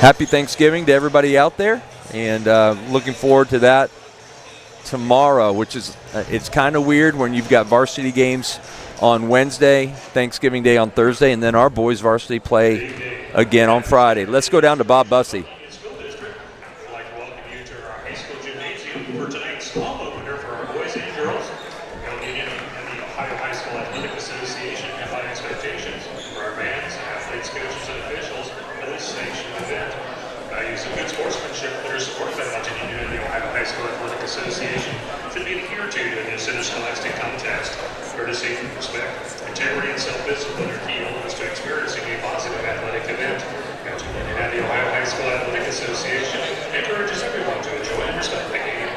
Happy Thanksgiving to everybody out there, and looking forward to that tomorrow, which is it's kind of weird when you've got varsity games on Wednesday, Thanksgiving Day on Thursday, and then our boys varsity play again on Friday. Let's go down to Bob Bussey. Courtesy, respect, integrity, and self-discipline are key elements to experiencing a positive athletic event. And the Ohio High School Athletic Association encourages everyone to enjoy and respect the game.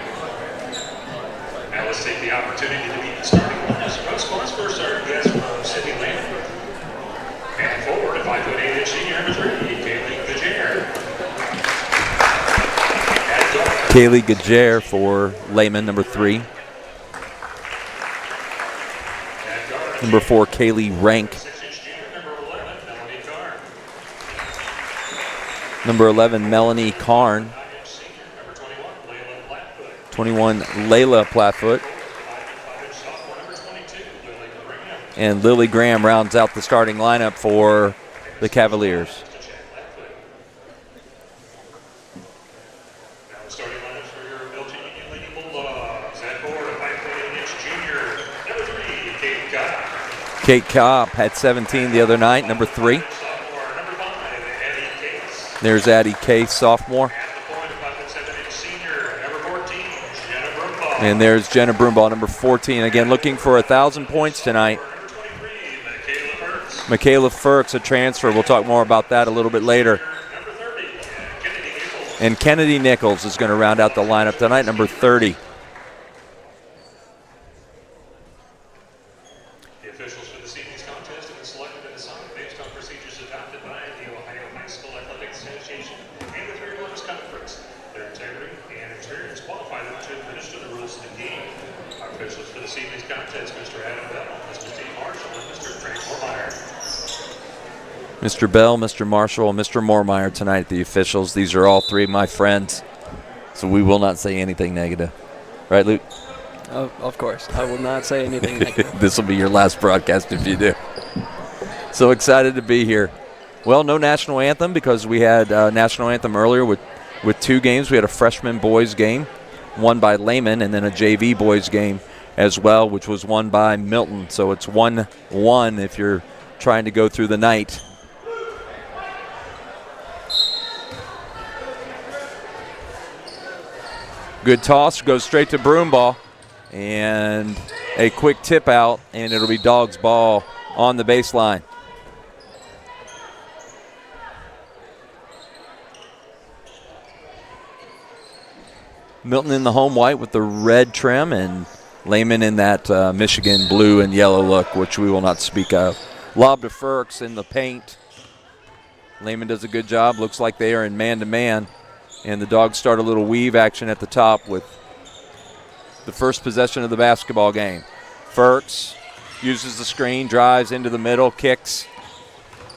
Now let's take the opportunity to meet the starting lineups. Most first are guests from City Lehman. And forward, a 5'8" senior number 3, Kaylee Gajere. Kaylee Gajere for Lehman, number 3. Number 4, Kaylee Rank. Number 11, Melanie Karn. 21, Layla Plattfoot. And Lily Graham rounds out the starting lineup for the Cavaliers. Starting lineups for your Milton-Union Lady Bulldogs. At forward, a 5'8" junior, number 3, Kate Kopp. Kate Kopp had 17 the other night, number 3. There's Addie Case, sophomore. And there's Jenna Broomball, number 14. Again, looking for 1,000 points tonight. Michaela Firks, a transfer. We'll talk more about that a little bit later. And Kennedy Nichols is going to round out the lineup tonight, number 30. The officials for this evening's contest have been selected and assigned based on procedures adopted by the Ohio High School Athletic Association and the Three Rivers Conference. Their integrity and experience qualify them to administer the rules of the game. Our officials for this evening's contest, Mr. Adam Bell, Mr. Steve Marshall, and Mr. Frank Moormeyer. Mr. Bell, Mr. Marshall, and Mr. Moormeyer tonight, the officials. These are all three of my friends, so we will not say anything negative. Right, Luke? Of course. I will not say anything negative. This will be your last broadcast if you do. So excited to be here. Well, no national anthem because we had national anthem earlier with 2 games. We had a freshman boys game, won by Lehman, and then a JV boys game as well, which was won by Milton. So it's 1-1 if you're trying to go through the night. Good toss, goes straight to Broomball. And a quick tip out, and it'll be Dogs ball on the baseline. Milton in the home white with the red trim, and Lehman in that Michigan blue and yellow look, which we will not speak of. Lob to Firks in the paint. Lehman does a good job. Looks like they are in man-to-man. And the Dogs start a little weave action at the top with the first possession of the basketball game. Firks uses the screen, drives into the middle, kicks.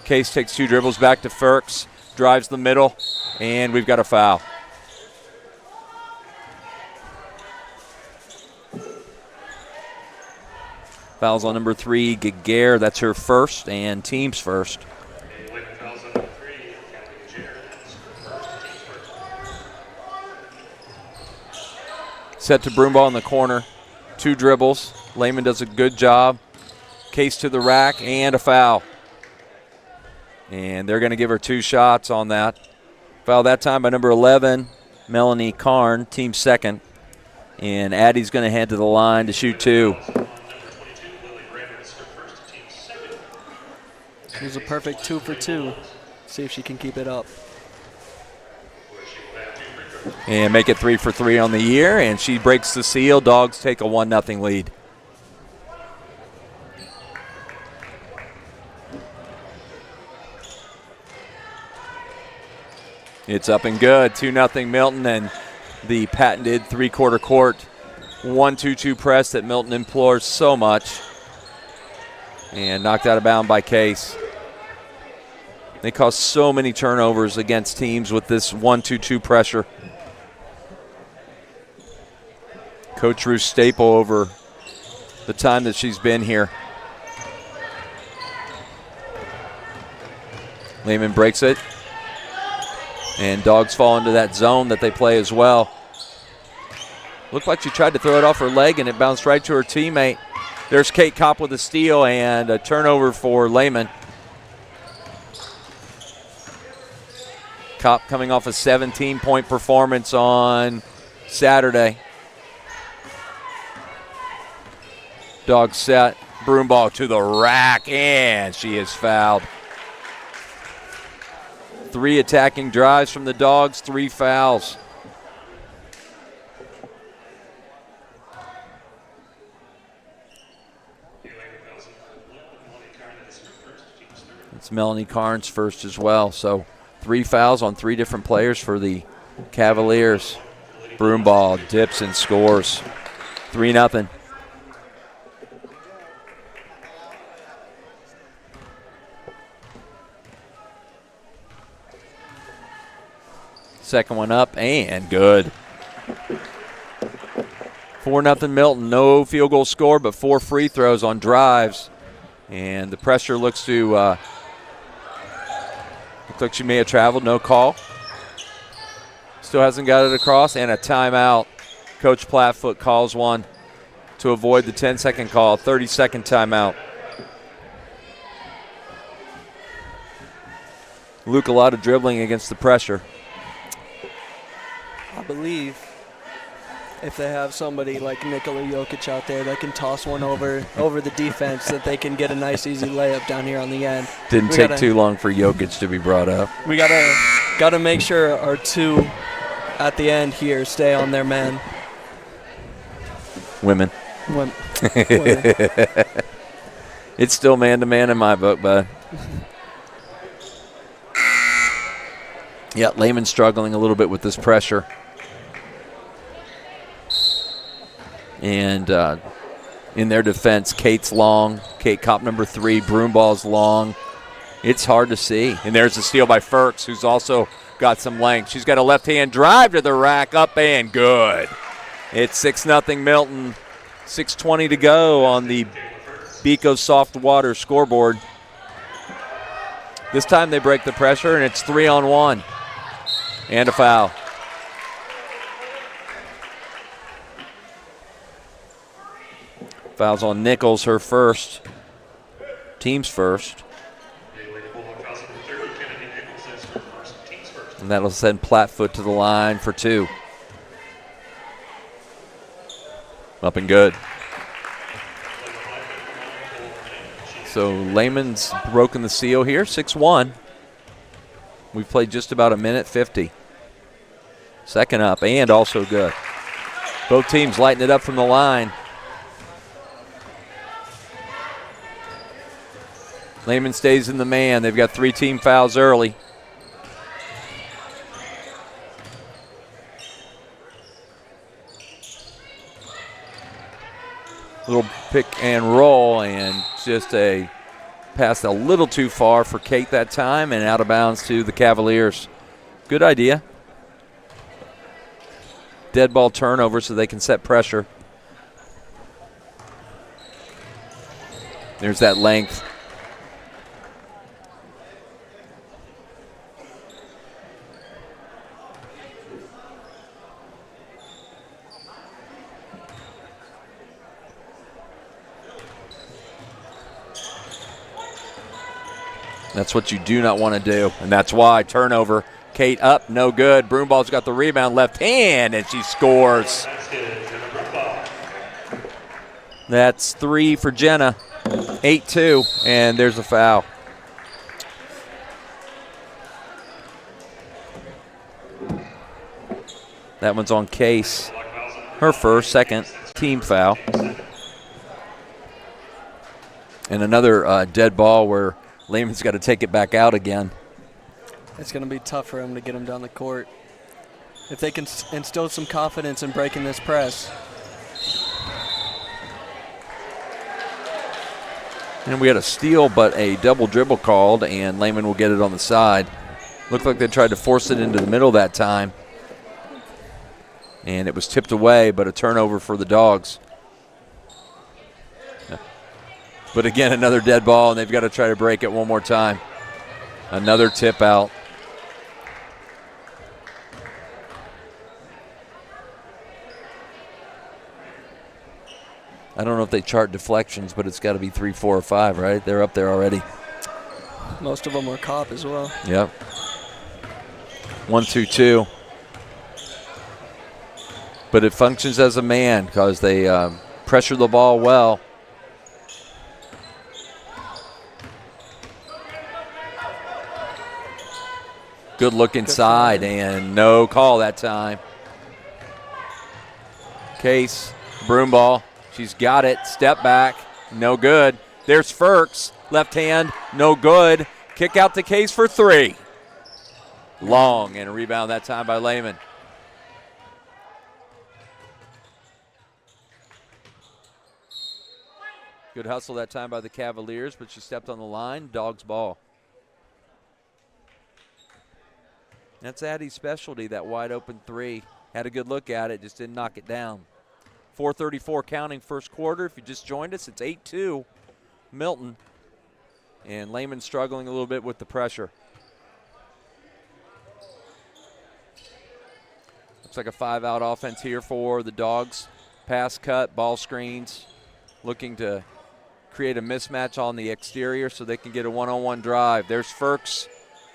Case takes 2 dribbles back to Firks, drives the middle, and we've got a foul. Fouls on number 3, Gagare. That's her first and team's first. Set to Broomball in the corner. 2 dribbles. Lehman does a good job. Case to the rack and a foul. And they're going to give her 2 shots on that. Foul that time by number 11, Melanie Karn, team second. And Addie's going to head to the line to shoot 2. It was a perfect 2 for 2. See if she can keep it up. And make it 3 for 3 on the year, and she breaks the seal. Dogs take a 1-0 lead. It's up and good. 2-0 Milton, and the patented 3-quarter court 1-2-2 press that Milton implores so much. And knocked out of bounds by Case. They cause so many turnovers against teams with this 1-2-2 pressure. Coach Ruth staple over the time that she's been here. Lehman breaks it. And Dogs fall into that zone that they play as well. Looked like she tried to throw it off her leg and it bounced right to her teammate. There's Kate Kopp with a steal and a turnover for Lehman. Kopp coming off a 17-point performance on Saturday. Dogs set. Broomball to the rack, and she is fouled. 3 attacking drives from the Dogs, 3 fouls. It's Melanie Carnes first as well, so 3 fouls on 3 different players for the Cavaliers. Broomball dips and scores. 3-0. Second one up and good. 4-0 Milton. No field goal score, but 4 free throws on drives. And the pressure looks to looks like she may have traveled. No call. Still hasn't got it across. And a timeout. Coach Plattfoot calls one to avoid the 10-second call. 30-second timeout. Luke, a lot of dribbling against the pressure. I believe if they have somebody like Nikola Jokic out there that can toss one over the defense, that they can get a nice easy layup down here on the end. Didn't take too long for Jokic to be brought up. We gotta make sure our 2 at the end here stay on their man. Women. Women. It's still man-to-man in my book, bud. Yeah, Lehman struggling a little bit with this pressure. And in their defense, Kate's long. Kate Kopp number 3. Broomball's long. It's hard to see. And there's a steal by Firks, who's also got some length. She's got a left-hand drive to the rack, up and good. It's 6-0 Milton. 6:20 to go on the Beco Soft Water scoreboard. This time they break the pressure, and it's 3-on-1. And a foul. Fouls on Nichols, her first. Team's first. And that'll send Plattfoot to the line for 2. Up and good. So Lehman's broken the seal here, 6-1. We've played just about 1:50. Second up and also good. Both teams lighting it up from the line. Lehman stays in the man. They've got 3 team fouls early. Little pick and roll, and just a pass a little too far for Kate that time, and out of bounds to the Cavaliers. Good idea. Dead ball turnover so they can set pressure. There's that length. That's what you do not want to do, and that's why. Turnover. Kate up, no good. Broomball's got the rebound, left hand, and she scores. That's 3 for Jenna. 8-2, and there's a foul. That one's on Case. Her first, second team foul. And another dead ball where Lehman's got to take it back out again. It's going to be tough for him to get him down the court. If they can instill some confidence in breaking this press. And we had a steal, but a double dribble called, and Lehman will get it on the side. Looked like they tried to force it into the middle that time. And it was tipped away, but a turnover for the Dogs. But again, another dead ball, and they've got to try to break it one more time. Another tip out. I don't know if they chart deflections, but it's got to be 3, 4, or 5, right? They're up there already. Most of them are cop as well. Yep. 1, 2, 2. But it functions as a man because they pressure the ball well. Good look inside, and no call that time. Case, Broomball. She's got it. Step back. No good. There's Firks. Left hand. No good. Kick out to Case for 3. Long, and a rebound that time by Lehman. Good hustle that time by the Cavaliers, but she stepped on the line. Dogs ball. That's Addie's specialty, that wide open 3. Had a good look at it, just didn't knock it down. 4:34 counting first quarter. If you just joined us, it's 8-2 Milton. And Lehman struggling a little bit with the pressure. Looks like a 5-out offense here for the Dogs. Pass cut, ball screens. Looking to create a mismatch on the exterior so they can get a one-on-one drive. There's Firks.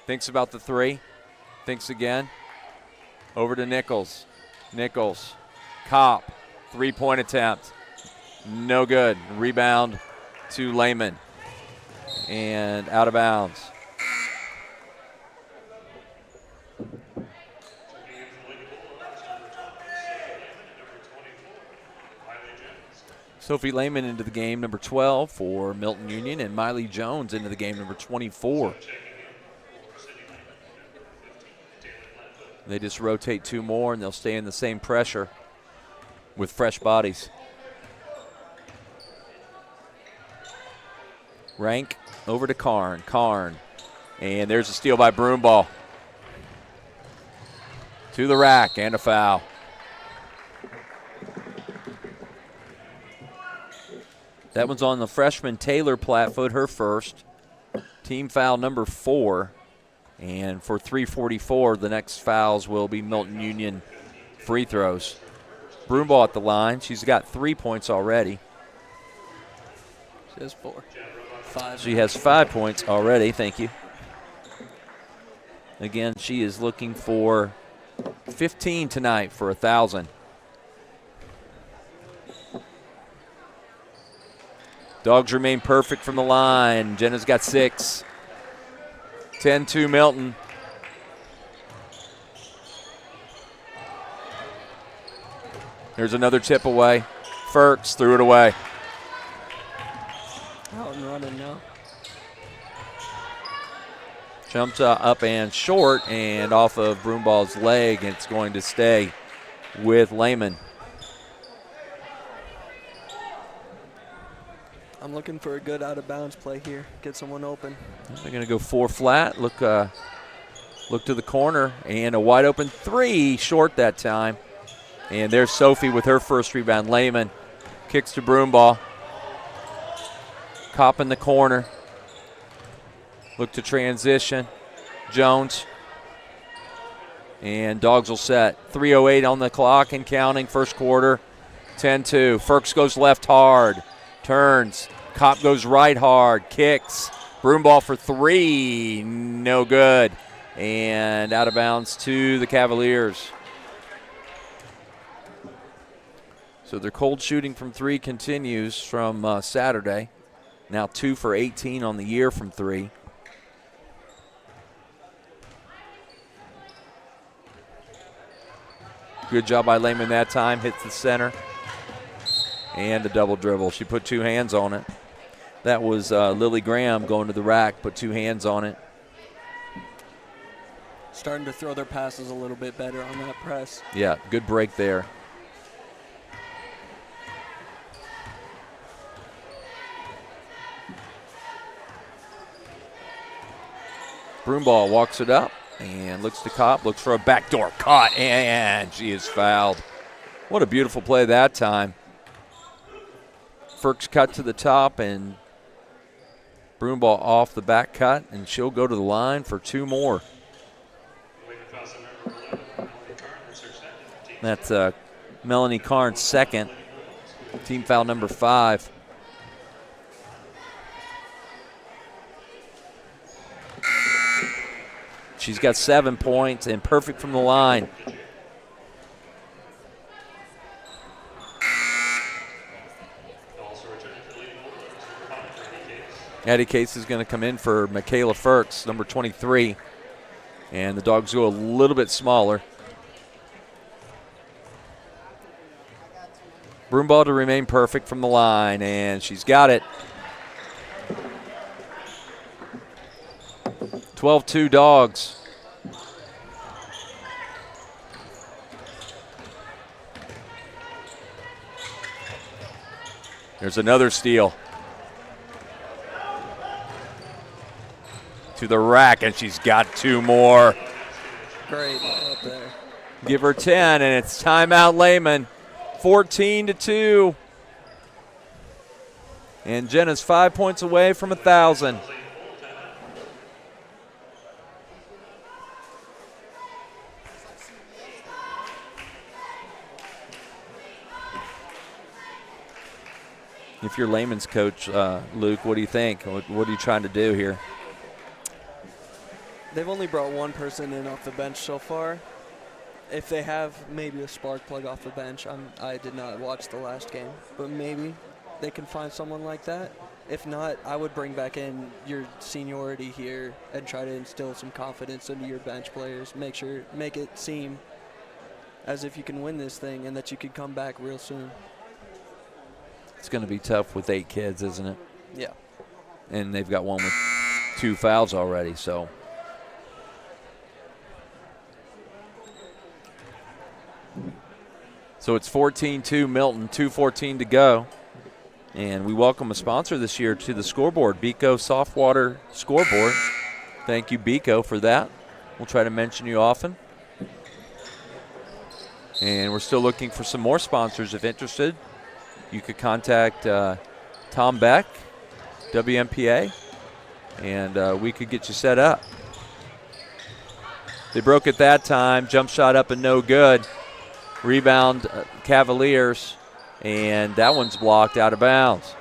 Thinks about the 3. Thinks again. Over to Nichols. Nichols. Kopp. 3-point attempt. No good. Rebound to Lehman. And out of bounds. Sophie Lehman into the game, number 12 for Milton-Union, and Miley Jones into the game, number 24. They just rotate 2 more, and they'll stay in the same pressure with fresh bodies. Rank over to Karn. Karn. And there's a steal by Broomball. To the rack, and a foul. That one's on the freshman Taylor Platfoot, her first. Team foul number 4. And for 3:44, the next fouls will be Milton-Union free throws. Broomball at the line. She's got 3 points already. She has 4. 5. She has 5 points already. Thank you. Again, she is looking for 15 tonight for 1,000. Dogs remain perfect from the line. Jenna's got 6. 10-2 Milton. Here's another tip away. Firks threw it away. Out and running now. Jumped up and short and off of Broomball's leg. It's going to stay with Lehman. I'm looking for a good out-of-bounds play here. Get someone open. They're going to go 4 flat. Look to the corner, and a wide-open 3 short that time. And there's Sophie with her first rebound. Lehman kicks to Broomball. Kopp in the corner. Look to transition. Jones. And Dogs will set. 3:08 on the clock and counting. First quarter. 10-2. Firks goes left hard. Turns. Kopp goes right hard. Kicks. Broomball for 3. No good. And out of bounds to the Cavaliers. So their cold shooting from 3 continues from Saturday. Now 2 for 18 on the year from 3. Good job by Lehman that time. Hits the center. And a double dribble. She put 2 hands on it. That was Lily Graham going to the rack, put 2 hands on it. Starting to throw their passes a little bit better on that press. Yeah, good break there. Broomball walks it up and looks to Kopp, looks for a backdoor cut, and she is fouled. What a beautiful play that time. Firk's cut to the top, and Broomball off the back cut, and she'll go to the line for 2 more. That's Melanie Carnes' second. Team foul number 5. She's got 7 points and perfect from the line. Addie Case is going to come in for Michaela Firks, number 23. And the Dogs go a little bit smaller. Broomball to remain perfect from the line, and she's got it. 12-2 Dogs. There's another steal. To the rack, and she's got 2 more. Great up there. Give her 10, and it's timeout Lehman. 14-2. And Jenna's 5 points away from 1,000. If you're Lehman's coach, Luke, what do you think? What are you trying to do here? They've only brought one person in off the bench so far. If they have maybe a spark plug off the bench, I did not watch the last game, but maybe they can find someone like that. If not, I would bring back in your seniority here and try to instill some confidence into your bench players. Make it seem as if you can win this thing and that you could come back real soon. It's going to be tough with 8 kids, isn't it? Yeah. And they've got one with 2 fouls already, so. So it's 14-2 Milton, 2:14 to go. And we welcome a sponsor this year to the scoreboard, Beco Softwater Scoreboard. Thank you, Beco, for that. We'll try to mention you often. And we're still looking for some more sponsors if interested. You could contact Tom Beck, WMPA, and we could get you set up. They broke it that time. Jump shot up and no good. Rebound Cavaliers, and that one's blocked out of bounds.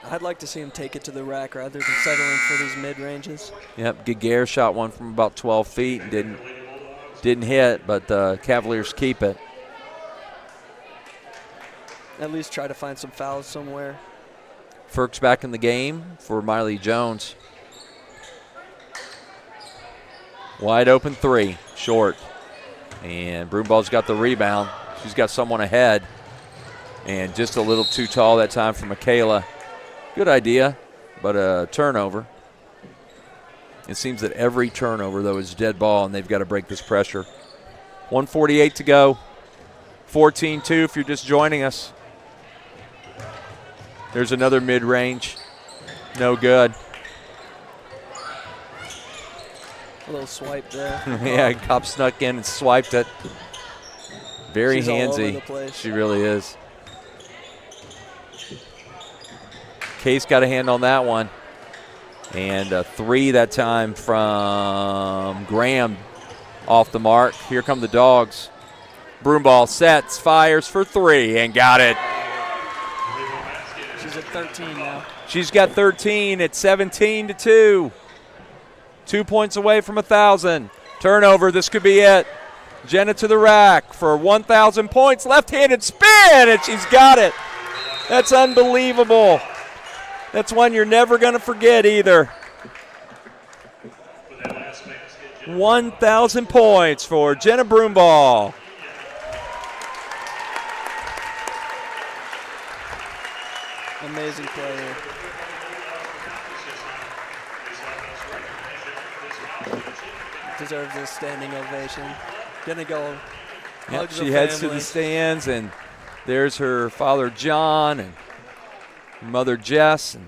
I'd like to see him take it to the rack rather than settling for these mid-ranges. Yep, Giguere shot one from about 12 feet and didn't hit, but the Cavaliers keep it. At least try to find some fouls somewhere. Firk's back in the game for Miley Jones. Wide open 3, short. And Broomball's got the rebound. She's got someone ahead. And just a little too tall that time for Michaela. Good idea, but a turnover. It seems that every turnover, though, is dead ball, and they've got to break this pressure. 1:48 to go. 14-2 if you're just joining us. There's another mid-range. No good. A little swipe there. Yeah, Kopp snuck in and swiped it. Very She's all over handsy. the place. She really is. Case got a hand on that one. And a 3 that time from Graham off the mark. Here come the Dogs. Broomball sets, fires for 3, and got it. She's at 13 now. She's got 13 at 17-2. 2 points away from 1,000. Turnover, this could be it. Jenna to the rack for 1,000 points. Left-handed spin, and she's got it. That's unbelievable. That's one you're never going to forget either. 1,000 points for Jenna Broomball. Amazing player. Deserves a standing ovation. Gonna go. Yep, she heads to the stands, and there's her father John and mother Jess, and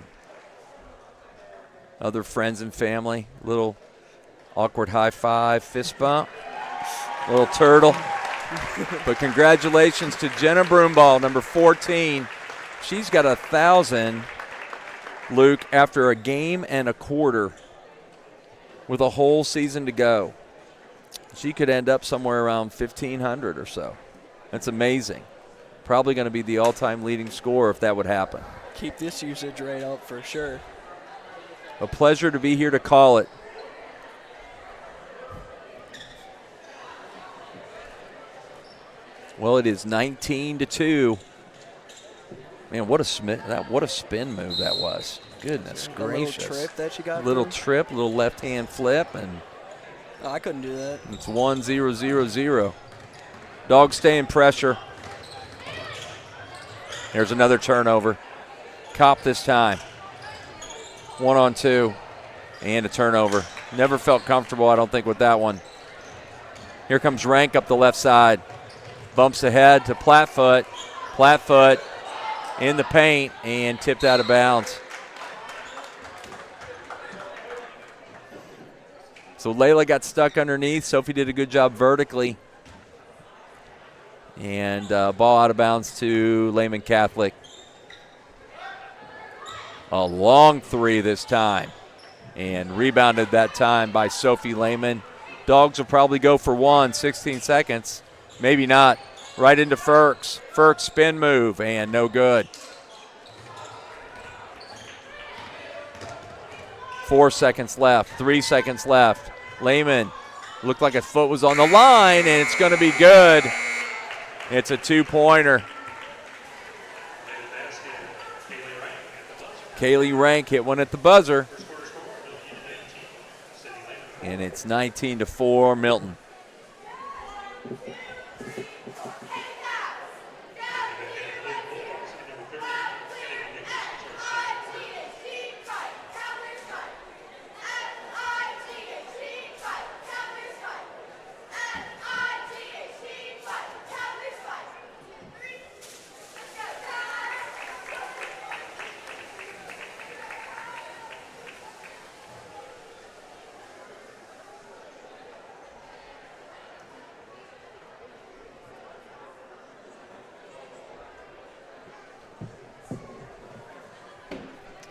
other friends and family. Little awkward high five, fist bump, little turtle. But congratulations to Jenna Broomball, number 14. She's got 1,000, Luke, after a game and a quarter with a whole season to go. She could end up somewhere around 1,500 or so. That's amazing. Probably going to be the all-time leading scorer if that would happen. Keep this usage rate up for sure. A pleasure to be here to call it. Well, it is 19-2. Man, what a spin move that was. Goodness gracious. Little trip that you got. Little trip, little left-hand flip, and I couldn't do that. it's 1-0-0-0. Dogs stay in pressure. There's another turnover. Cop this time. 1-on-2 and a turnover. Never felt comfortable, I don't think, with that one. Here comes Rank up the left side. Bumps ahead to Plattfoot. Plattfoot in the paint and tipped out of bounds. So Layla got stuck underneath. Sophie did a good job vertically. And ball out of bounds to Lehman Catholic. A long three this time. And rebounded that time by Sophie Lehman. Dogs will probably go for one, 16 seconds. Maybe not. Right into Ferks. Ferks spin move and no good. 4 seconds left. 3 seconds left. Lehman looked like a foot was on the line, and it's going to be good. It's a two-pointer. Kaylee Rank hit one at the buzzer. And it's 19-4 Milton.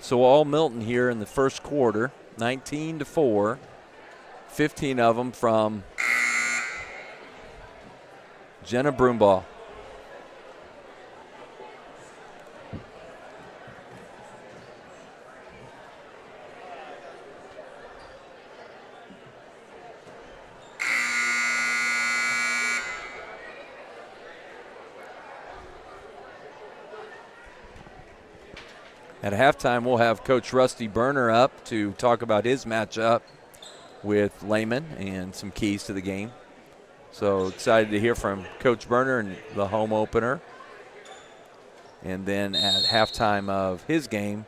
So all Milton here in the first quarter, 19-4, 15 of them from Jenna Broomball. At halftime, we'll have Coach Rusty Berner up to talk about his matchup with Lehman and some keys to the game. So excited to hear from Coach Berner and the home opener. And then at halftime of his game,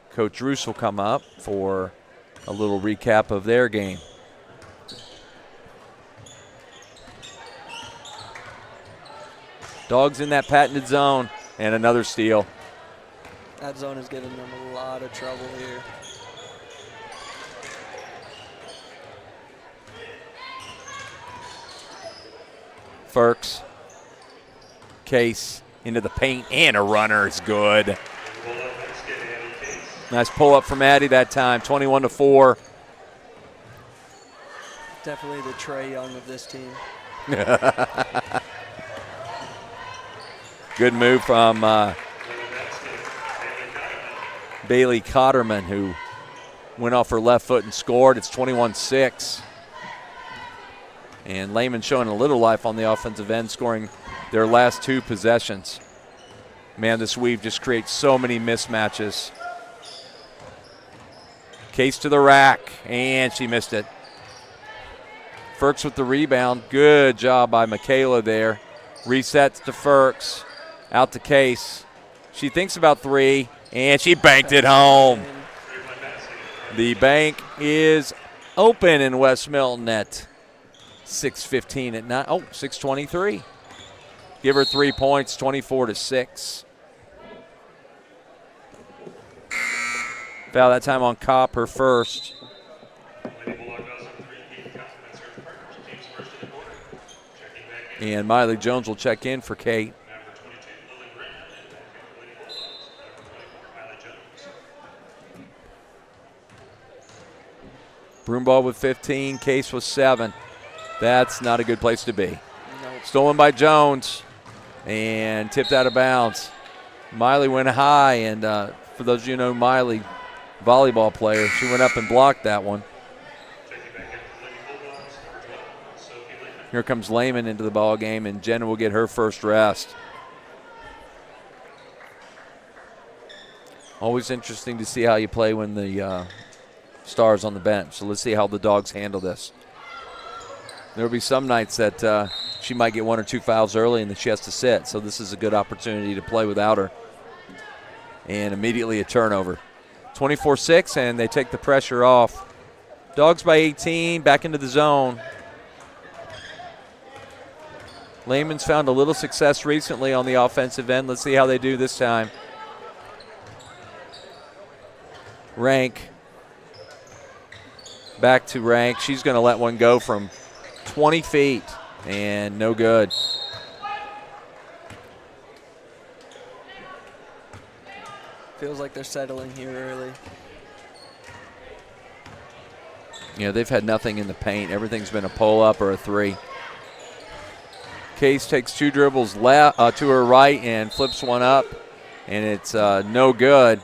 Coach Roos will come up for a little recap of their game. Dogs in that patented zone, and another steal. That zone is giving them a lot of trouble here. Ferks. Case into the paint, and a runner is good. Nice pull up from Addie that time, 21-4. Definitely the Trae Young of this team. Good move from Bailey Cotterman, who went off her left foot and scored. It's 21-6. And Lehman showing a little life on the offensive end, scoring their last two possessions. Man, this weave just creates so many mismatches. Case to the rack, and she missed it. Ferks with the rebound. Good job by Michaela there. Resets to Ferks. Out to Case. She thinks about three, and she banked it home. The bank is open in West Milton at 6:15 at night. Oh, 6:23. Give her 3 points, 24-6. Foul that time on Kopp, her first. And Miley Jones will check in for Kate. Broomball with 15, Case with 7. That's not a good place to be. Nope. Stolen by Jones and tipped out of bounds. Miley went high, and for those of you who know Miley, volleyball player, she went up and blocked that one. Here comes Lehman into the ball game, and Jenna will get her first rest. Always interesting to see how you play when the Stars on the bench. So let's see how the Dogs handle this. There will be some nights that she might get 1 or 2 fouls early and then she has to sit. So this is a good opportunity to play without her. And immediately a turnover. 24-6, and they take the pressure off. Dogs by 18, back into the zone. Lehman's found a little success recently on the offensive end. Let's see how they do this time. Rank. Back to Rank. She's going to let one go from 20 feet, and no good. Feels like they're settling here early. Yeah, they've had nothing in the paint. Everything's been a pull-up or a 3. Case takes 2 dribbles to her right and flips one up, and it's no good.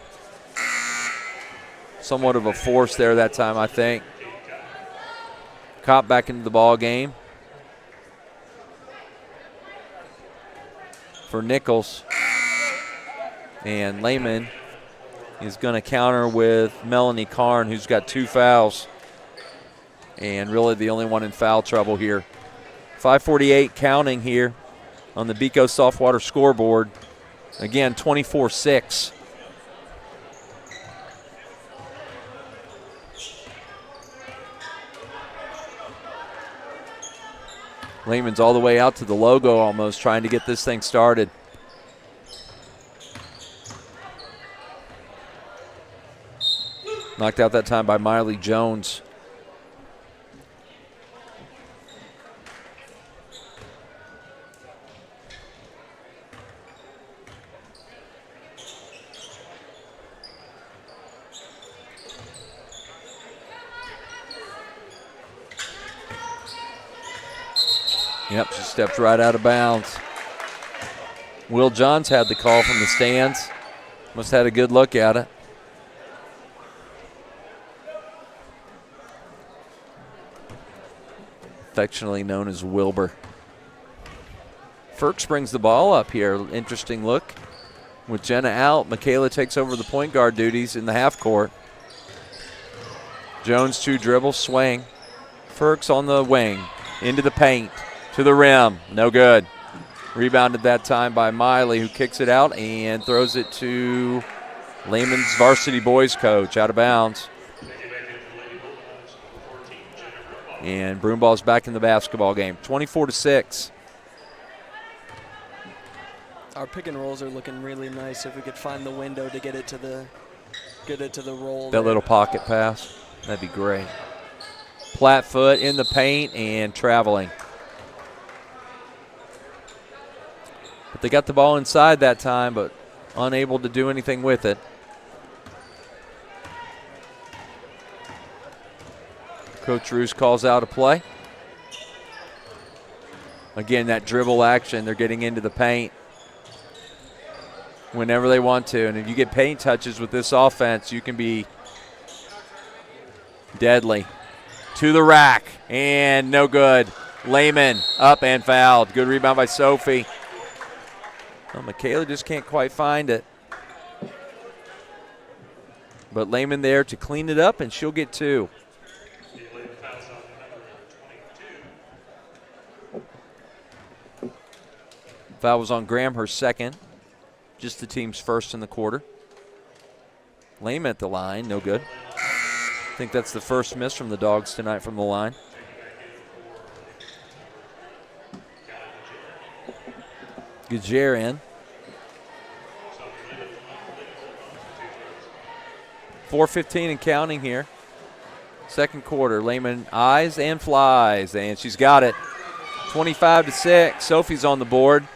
Somewhat of a force there that time, I think. Kopp back into the ball game for Nichols. And Lehman is going to counter with Melanie Karn, who's got 2 fouls. And really the only one in foul trouble here. 5:48 counting here on the Beco Softwater scoreboard. Again, 24-6. Lehman's all the way out to the logo almost, trying to get this thing started. Knocked out that time by Miley Jones. Yep, she stepped right out of bounds. Will Johns had the call from the stands. Must have had a good look at it. Affectionately known as Wilbur. Ferks brings the ball up here. Interesting look. With Jenna out, Michaela takes over the point guard duties in the half court. Jones 2 dribbles, swing. Ferks on the wing, into the paint. To the rim, no good. Rebounded that time by Miley, who kicks it out and throws it to Lehman's varsity boys coach, out of bounds. And Broomball's back in the basketball game, 24-6. Our pick and rolls are looking really nice. If we could find the window to get it to the roll. That little pocket pass, that'd be great. Flat-foot in the paint and traveling. But they got the ball inside that time, but unable to do anything with it. Coach Roos calls out a play. Again, that dribble action, they're getting into the paint whenever they want to. And if you get paint touches with this offense, you can be deadly. To the rack, and no good. Lehman up and fouled. Good rebound by Sophie. Well, Michaela just can't quite find it. But Lehman there to clean it up, and she'll get 2. Foul was on Graham, her second. Just the team's first in the quarter. Lehman at the line, no good. I think that's the first miss from the Dogs tonight from the line. Gajer in. 4:15 and counting here. Second quarter, Lehman eyes and flies, and she's got it. 25-6, Sophie's on the board.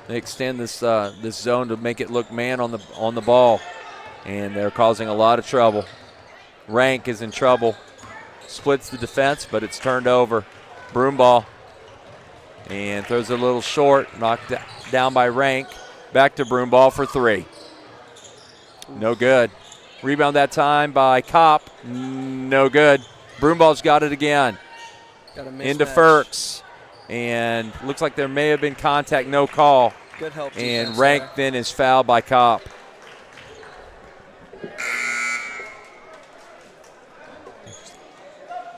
They extend this this zone to make it look man on the ball, and they're causing a lot of trouble. Rank is in trouble. Splits the defense, but it's turned over. Broomball, and throws it a little short, knocked down by Rank. Back to Broomball for three. No good. Rebound that time by Kopp. No good. Broomball's got it again. Into Ferks. And looks like there may have been contact, no call. Good help. And Rank then is fouled by Kopp.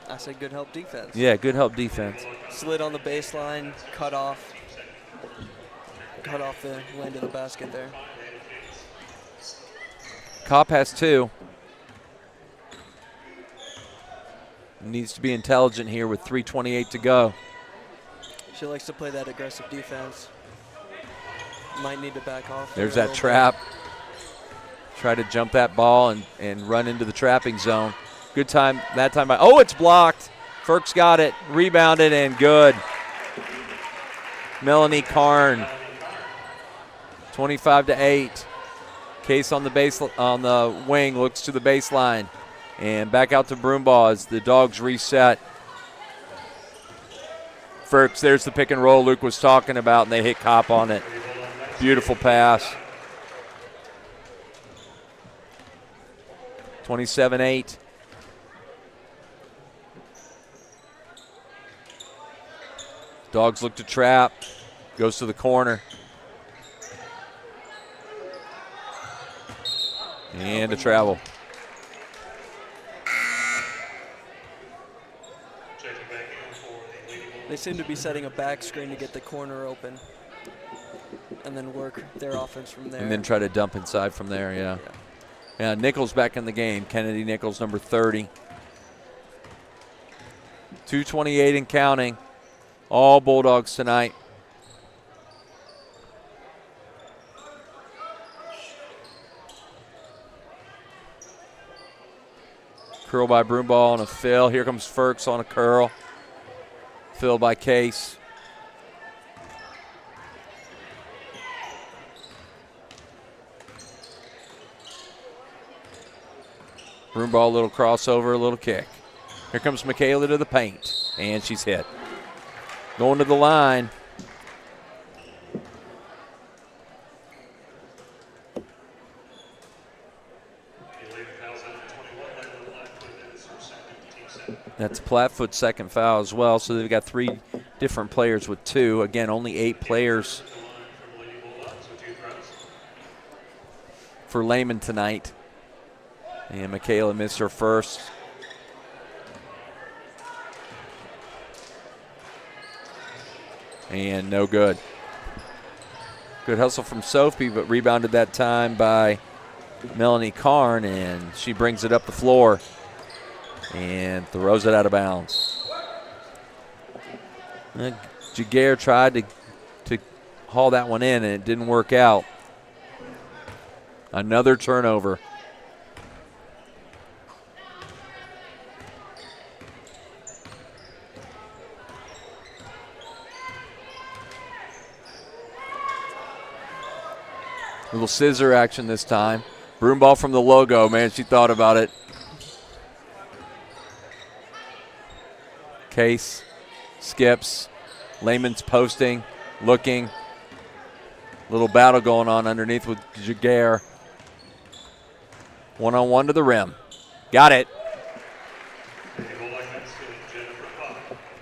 I said good help defense. Yeah, good help defense. Slid on the baseline, cut off the land of the basket there. Kopp has two. Needs to be intelligent here with 3:28 to go. She likes to play that aggressive defense. Might need to back off. There's that trap. Try to jump that ball and run into the trapping zone. Good time that time by, oh, it's blocked. Ferks got it, rebounded, and good. Melanie Karn, 25-8. Case on the base on the wing, looks to the baseline, and back out to Broomball as the Dogs reset. Ferks, there's the pick and roll Luke was talking about, and they hit Kopp on it. Beautiful pass. 27-8. Dogs look to trap. Goes to the corner. And a travel. They seem to be setting a back screen to get the corner open and then work their offense from there. And then try to dump inside from there, yeah. Yeah, Nichols back in the game. Kennedy Nichols, number 30. 2:28 and counting. All Bulldogs tonight. Curl by Broomball on a fill. Here comes Ferks on a curl. Fill by Case. Broomball, a little crossover, a little kick. Here comes Michaela to the paint, and she's hit. Going to the line. That's Plattfoot's second foul as well, so they've got three different players with two. Again, only 8 players for Lehman tonight. And Michaela missed her first. And no good. Good hustle from Sophie, but rebounded that time by Melanie Karn, and she brings it up the floor and throws it out of bounds. Jaguar tried to haul that one in, and it didn't work out. Another turnover. Little scissor action this time. Broomball from the logo, man, she thought about it. Case skips. Lehman's posting, looking. Little battle going on underneath with Jaguar. One-on-one to the rim. Got it.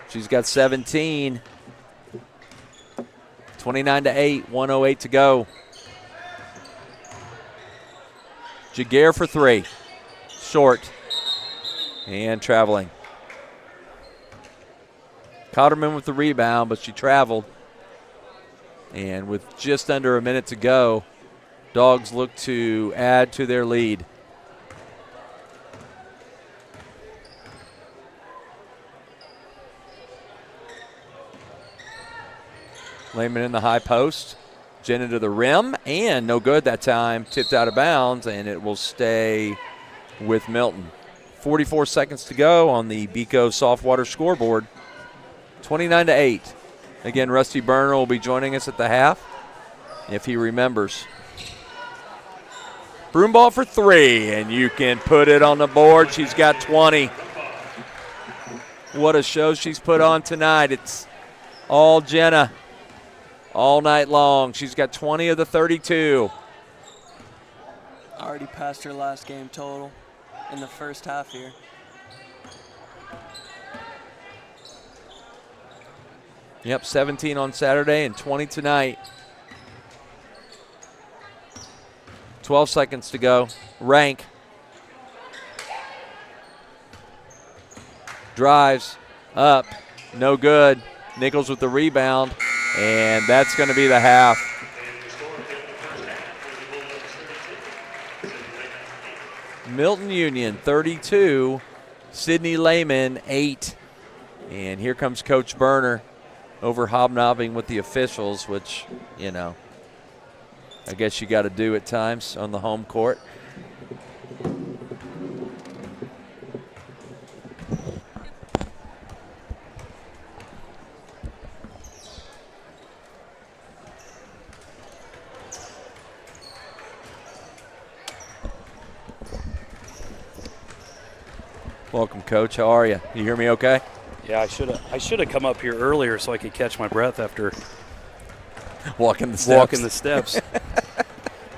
She's got 17. 29-8, 1:08 to go. Jaguar for three. Short. And traveling. Cotterman with the rebound, but she traveled. And with just under a minute to go, Dogs look to add to their lead. Lehman in the high post. Jenna to the rim, and no good that time. Tipped out of bounds, and it will stay with Milton. 44 seconds to go on the Beco Softwater scoreboard. 29-8. Again, Rusty Burner will be joining us at the half, if he remembers. Broomball for three, and you can put it on the board. She's got 20. What a show she's put on tonight. It's all Jenna all night long. She's got 20 of the 32. Already passed her last game total in the first half here. Yep, 17 on Saturday and 20 tonight. 12 seconds to go. Rank. Drives up. No good. Nichols with the rebound. And that's going to be the half. Milton-Union 32. Sydney Lehman 8. And here comes Coach Burner over hobnobbing with the officials, which, you know, I guess you got to do at times on the home court. Welcome, Coach. How are you? You hear me okay? Yeah, I should have come up here earlier so I could catch my breath after walking the steps.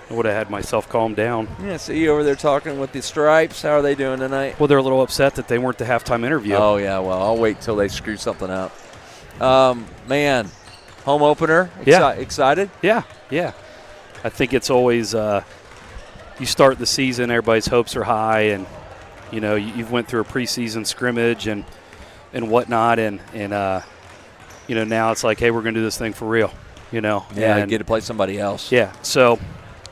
I would have had myself calm down. Yeah, see you over there talking with the Stripes. How are they doing tonight? Well, they're a little upset that they weren't the halftime interview. Oh, yeah, well, I'll wait till they screw something up. Man, home opener, excited? Yeah. I think it's always you start the season, everybody's hopes are high, and, you know, you've went through a preseason scrimmage and whatnot, and you know, now it's like, hey, we're going to do this thing for real, you know. Yeah, and get to play somebody else. Yeah, so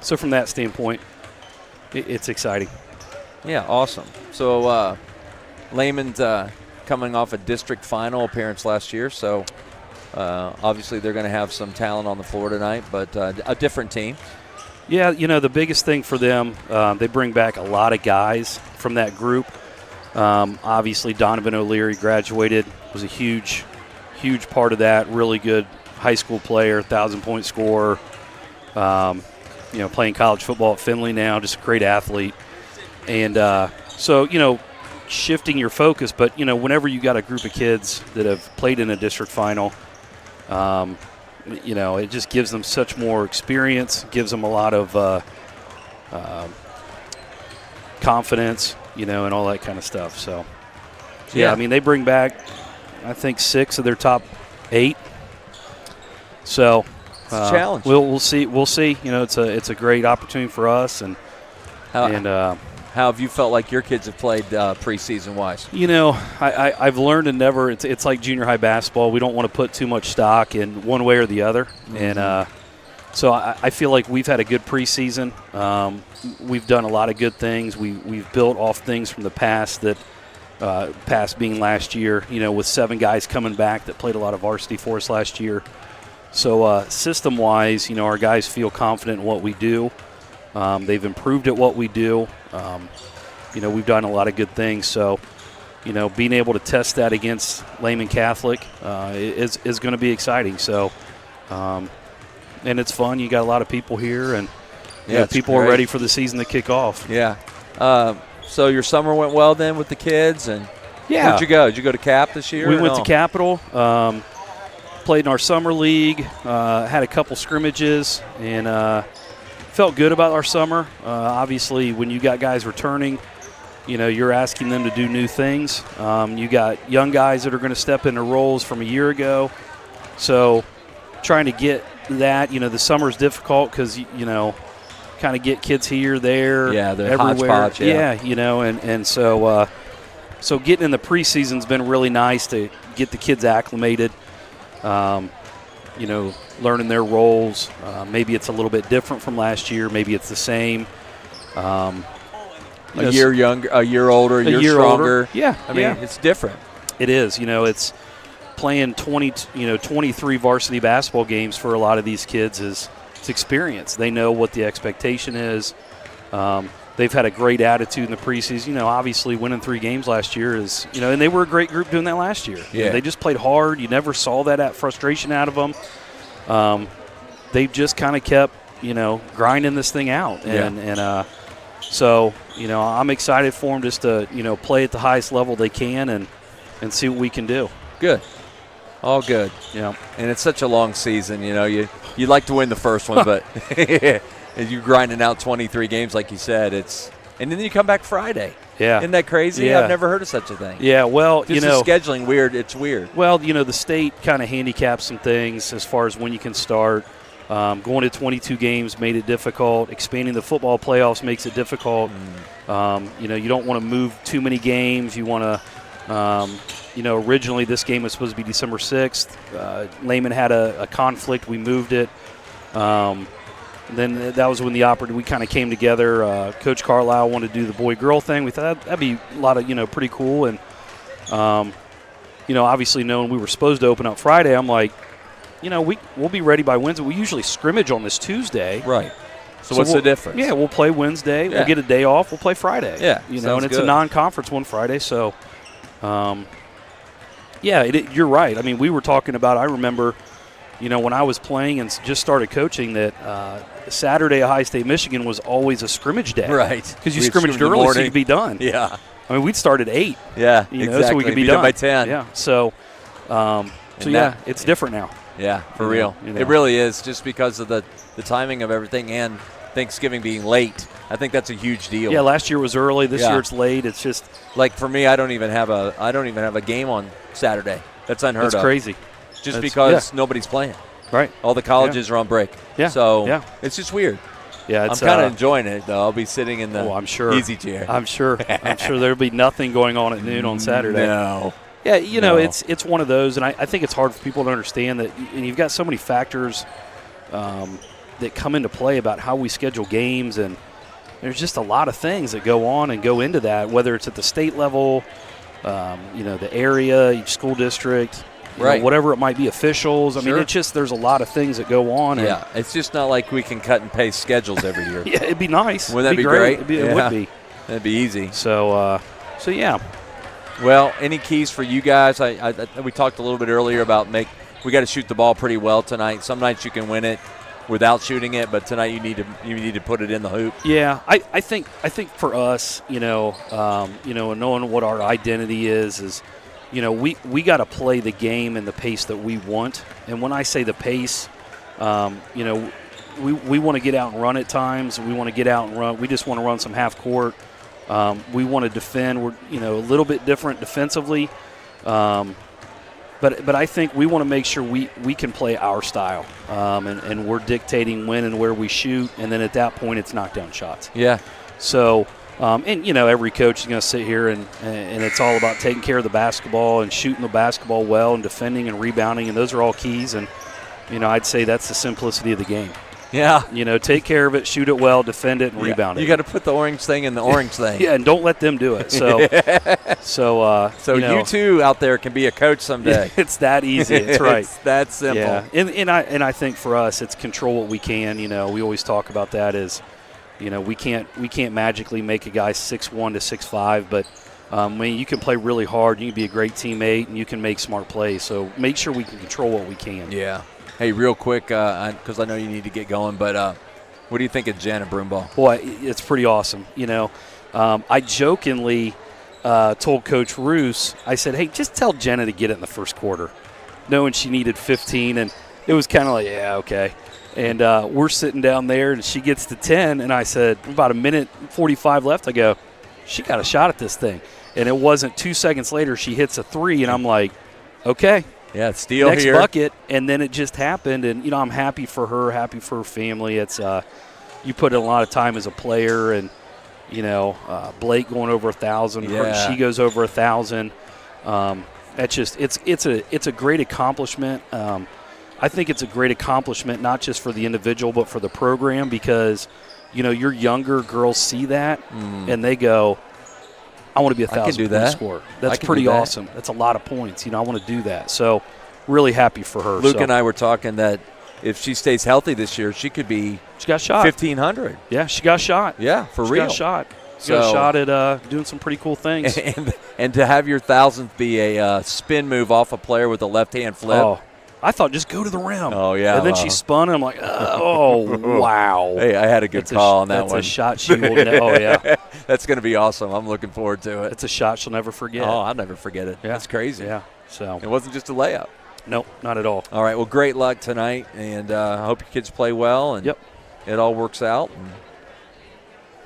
from that standpoint, it's exciting. Yeah, awesome. So Lehman's coming off a district final appearance last year, so obviously they're going to have some talent on the floor tonight, but a different team. Yeah, you know, the biggest thing for them, they bring back a lot of guys from that group. Obviously, Donovan O'Leary graduated, was a huge part of that. Really good high school player, 1,000-point scorer. You know, playing college football at Findlay now, just a great athlete. And so, you know, shifting your focus, but, you know, whenever you got a group of kids that have played in a district final, you know, it just gives them such more experience, gives them a lot of confidence, you know, and all that kind of stuff. So, yeah, I mean, they bring back, I think, 6 of their top 8. So, it's a challenge. We'll see. You know, it's a great opportunity for us. And how have you felt like your kids have played preseason wise? You know, I've learned to never. It's like junior high basketball. We don't want to put too much stock in one way or the other. Mm-hmm. And so I feel like we've had a good preseason. We've done a lot of good things. We've built off things from the past that. Past being last year, you know, with 7 guys coming back that played a lot of varsity for us last year. So system-wise, you know, our guys feel confident in what we do. They've improved at what we do. You know, we've done a lot of good things. So, you know, being able to test that against Lehman Catholic is going to be exciting. So, and it's fun. You got a lot of people here, and yeah, people are ready for the season to kick off. Yeah. So your summer went well then with the kids, and yeah. Where'd you go? Did you go to Cap this year? We went to Capital, played in our summer league, had a couple scrimmages, and felt good about our summer. Obviously, when you got guys returning, you know, you're asking them to do new things. You got young guys that are going to step into roles from a year ago. So trying to get that, you know, the summer's difficult because, you know, kind of get kids here, there, everywhere. Hodgepodge, yeah, you know, and so so getting in the preseason's been really nice to get the kids acclimated, you know, learning their roles. Maybe it's a little bit different from last year. Maybe it's the same. A year younger, a year older, a year stronger. Yeah, I mean, it's different. It is. You know, it's playing 23 varsity basketball games for a lot of these kids is it's experience. They know what the expectation is. They've had a great attitude in the preseason. Obviously winning 3 games last year is, and they were a great group doing that last year. Yeah. They just played hard. You never saw that frustration out of them. They just kind of kept, grinding this thing out. So, I'm excited for them just to, play at the highest level they can and see what we can do. Good. All good. Yeah. And it's such a long season, you'd like to win the first one, but as you're grinding out 23 games, like you said, and then you come back Friday. Yeah. Isn't that crazy? Yeah. I've never heard of such a thing. Yeah, well, Just the scheduling, weird. It's weird. Well, the state kind of handicaps some things as far as when you can start. Going to 22 games made it difficult. Expanding the football playoffs makes it difficult. You don't want to move too many games. You want to, originally this game was supposed to be December 6th. Lehman had a conflict. We moved it. Then that was when we kind of came together. Coach Carlisle wanted to do the boy-girl thing. We thought that'd be a lot of, pretty cool. And, obviously knowing we were supposed to open up Friday, I'm like, we'll be ready by Wednesday. We usually scrimmage on this Tuesday. Right. So what's the difference? Yeah, we'll play Wednesday. Yeah. We'll get a day off. We'll play Friday. Yeah, and sounds it's good. a non-conference one Friday. So, you're right. I mean, we were talking about, I remember, when I was playing and just started coaching that Saturday at High State, Michigan was always a scrimmage day. Right. Because you scrimmaged early so you could be done. Yeah. I mean, we'd start at 8. Yeah, exactly. So we could be done done by 10. Yeah. So, it's different now. Yeah, for real. It really is, just because of the timing of everything and Thanksgiving being late. I think that's a huge deal. Yeah, last year was early. This year it's late. It's just like for me, I don't even have a game on Saturday. That's unheard of. That's crazy. Just because nobody's playing. Right. All the colleges are on break. Yeah. So it's just weird. Yeah, I'm kind of enjoying it though. I'll be sitting in the I'm sure. easy chair. I'm sure there'll be nothing going on at noon on Saturday. No. Yeah, it's one of those, and I think it's hard for people to understand that, and you've got so many factors that come into play about how we schedule games, and there's just a lot of things that go on and go into that, whether it's at the state level, the area, each school district, right, whatever it might be, officials. Sure. I mean, it's just there's a lot of things that go on. Yeah, it's just not like we can cut and paste schedules every year. Yeah, it'd be nice. Wouldn't that be great? It would be. That'd be easy. So yeah. Well, any keys for you guys? We talked a little bit earlier about we got to shoot the ball pretty well tonight. Some nights you can win it without shooting it, but tonight you need to put it in the hoop. Yeah, I think for us, knowing what our identity is we got to play the game in the pace that we want. And when I say the pace, we want to get out and run at times. We want to get out and run. We just want to run some half court. We want to defend. We're a little bit different defensively, but I think we want to make sure we can play our style, and we're dictating when and where we shoot, and then at that point it's knockdown shots. Yeah. So, every coach is going to sit here and it's all about taking care of the basketball and shooting the basketball well and defending and rebounding, and those are all keys. And I'd say that's the simplicity of the game. Yeah. Take care of it, shoot it well, defend it, and rebound it. You got to put the orange thing in the orange thing. Yeah, and don't let them do it. So, so you too out there can be a coach someday. It's that easy. It's right. It's that simple. Yeah. And I think for us, it's control what we can. We always talk about that as, we can't magically make a guy 6'1" to 6'5", but you can play really hard. You can be a great teammate, and you can make smart plays. So make sure we can control what we can. Yeah. Hey, real quick, because I know you need to get going, but what do you think of Jenna Broomball? Boy, it's pretty awesome. I jokingly told Coach Roos, I said, hey, just tell Jenna to get it in the first quarter, knowing she needed 15, and it was kind of like, yeah, okay. And we're sitting down there, and she gets to 10, and I said, about a minute 45 left, I go, she got a shot at this thing. And it wasn't 2 seconds later, she hits a 3, and I'm like, okay. Yeah, steal next here. bucket, and then it just happened. And, I'm happy for her, happy for her family. It's you put in a lot of time as a player, and, Blake going over 1,000. Yeah. She goes over 1,000. That's just it's a great accomplishment. I think it's a great accomplishment not just for the individual but for the program because, your younger girls see that and they go, I want to be a I can 1,000 do point that. scorer. I That's can pretty do that. awesome. That's a lot of points. I want to do that. So really happy for her. Luke so. and I were talking that if she stays healthy this year, she could be She got shot. 1,500. Yeah, she got shot. Yeah, for she real. got shot. She So- got shot at doing some pretty cool things. And to have your 1,000th be a spin move off a player with a left-hand flip. Oh, I thought just go to the rim. Oh, yeah. And then she spun, and I'm like, oh, wow. Hey, I had a good That's call on that that's one. a shot she will oh, yeah. That's going to be awesome. I'm looking forward to it. That's a shot she'll never forget. Oh, I'll never forget it. Yeah. That's crazy. Yeah, so. It wasn't just a layup. Nope, not at all. All right, well, great luck tonight, and I hope your kids play well and Yep. it all works out. And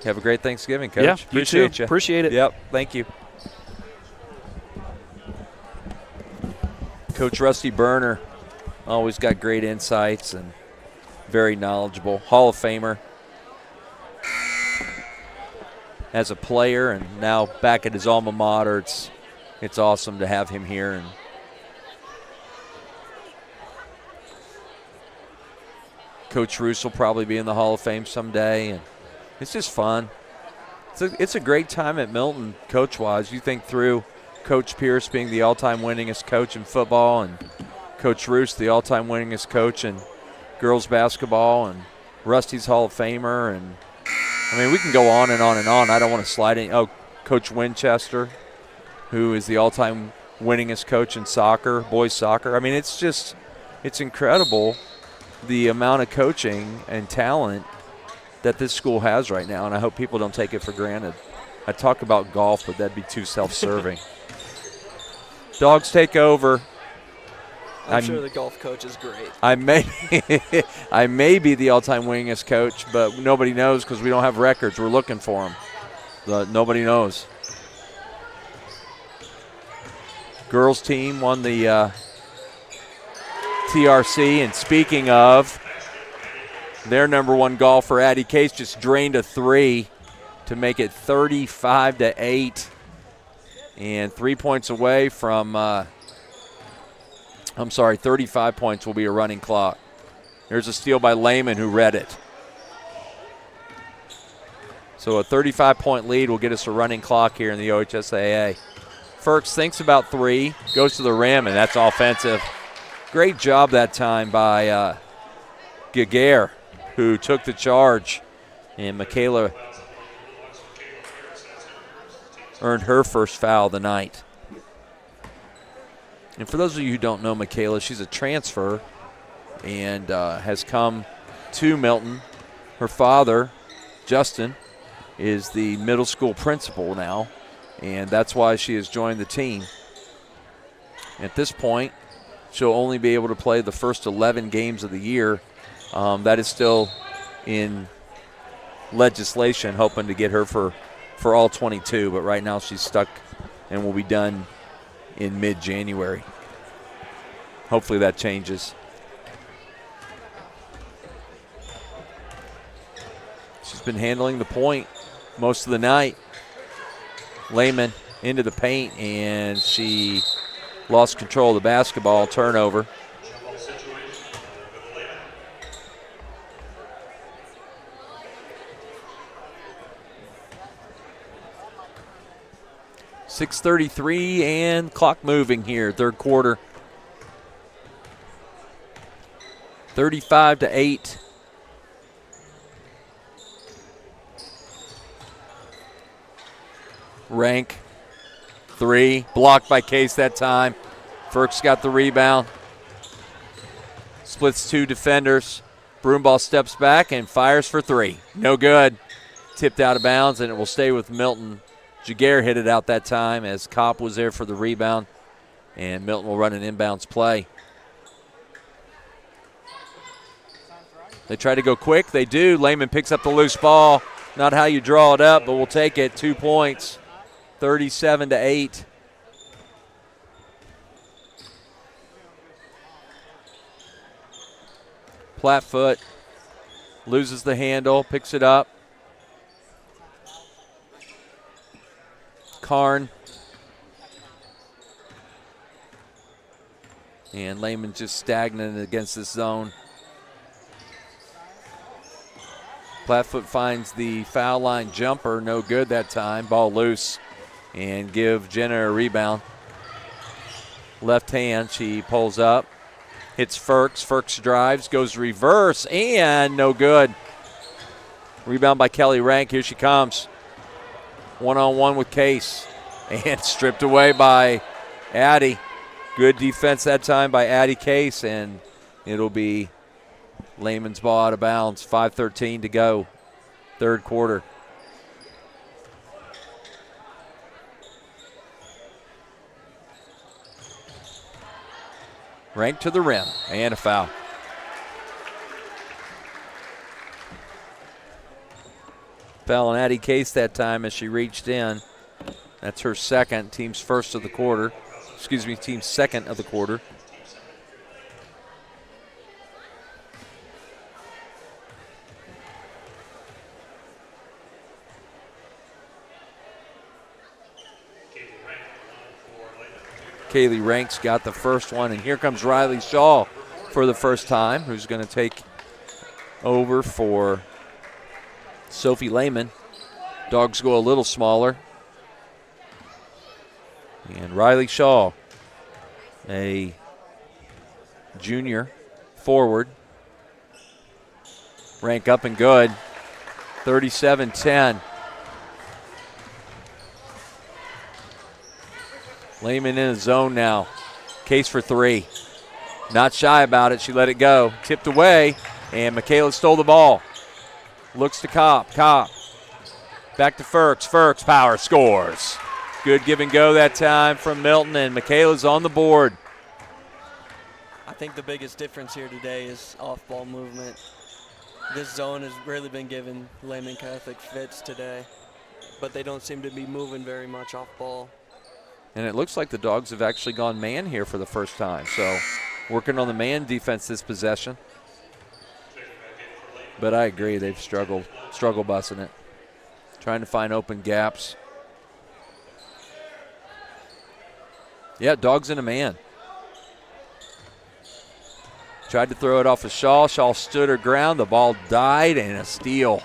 have a great Thanksgiving, Coach. Yeah, Appreciate you. you. Appreciate it. Yep, thank you. Coach Rusty Berner always got great insights and very knowledgeable. Hall of Famer as a player and now back at his alma mater. It's awesome to have him here. And Coach Roos will probably be in the Hall of Fame someday, and it's just fun. It's a great time at Milton, coach-wise. You think through Coach Pierce being the all-time winningest coach in football, and Coach Roos, the all-time winningest coach in girls basketball, and Rusty's Hall of Famer, and I mean we can go on and on and on. I don't want to slide in. Oh, Coach Winchester, who is the all-time winningest coach in soccer, boys soccer. I mean it's incredible the amount of coaching and talent that this school has right now, and I hope people don't take it for granted. I talk about golf, but that'd be too self-serving. Dogs take over. I'm sure the golf coach is great. I may be the all-time winningest coach, but nobody knows because we don't have records. We're looking for them. Nobody knows. Girls team won the TRC, and speaking of, their number one golfer, Addie Case, just drained a three to make it 35-8, and 3 points away from. 35 points will be a running clock. There's a steal by Lehman, who read it. So a 35-point lead will get us a running clock here in the OHSAA. Ferks thinks about three, goes to the rim, and that's offensive. Great job that time by Giguere, who took the charge, and Michaela earned her first foul of the night. And for those of you who don't know Michaela, she's a transfer and has come to Milton. Her father, Justin, is the middle school principal now, and that's why she has joined the team. At this point, she'll only be able to play the first 11 games of the year. That is still in legislation, hoping to get her for all 22, but right now she's stuck and will be done in mid-January. Hopefully that changes. She's been handling the point most of the night. Lehman into the paint, and she lost control of the basketball. Turnover. .633 and clock moving here, third quarter. 35-8. Rank, three, blocked by Case that time. Ferks got the rebound. Splits two defenders. Broomball steps back and fires for three. No good. Tipped out of bounds, and it will stay with Milton. Giguere hit it out that time as Kopp was there for the rebound, and Milton will run an inbounds play. They try to go quick. They do. Lehman picks up the loose ball. Not how you draw it up, but we'll take it. 2 points, 37-8. Plattfoot loses the handle, picks it up. Karn. And Lehman just stagnant against this zone. Plattfoot finds the foul line jumper. No good that time. Ball loose. and give Jenna a rebound. Left hand, she pulls up, hits Firks. Firks drives, goes reverse, and no good. Rebound by Kelly Rank. Here she comes. One-on-one with Case, and stripped away by Addie. Good defense that time by Addie Case, and it'll be Lehman's ball out of bounds. 5:13 to go, third quarter. Rank to the rim, and a foul. Foul on Addie Case that time as she reached in. That's her second, team's first of the quarter. Excuse me, team's second of the quarter. Kaylee Ranks got the first one, and here comes Riley Shaw for the first time, who's going to take over for Sophie Lehman. Dogs go a little smaller. And Riley Shaw, a junior forward. Rank up and good. 37-10. Lehman in a zone now. Case for three. Not shy about it. She let it go. Tipped away, and Michaela stole the ball. Looks to Kopp. Kopp. Back to Firks. Firks, power, scores. Good give and go that time from Milton, and Michaela's on the board. I think the biggest difference here today is off-ball movement. This zone has really been giving Lehman Catholic fits today, but they don't seem to be moving very much off-ball. And it looks like the Dogs have actually gone man here for the first time. So working on the man defense this possession. But I agree, they've struggle bussing it. Trying to find open gaps. Yeah, Dogs in a man. Tried to throw it off of Shaw. Shaw stood her ground. The ball died, and a steal.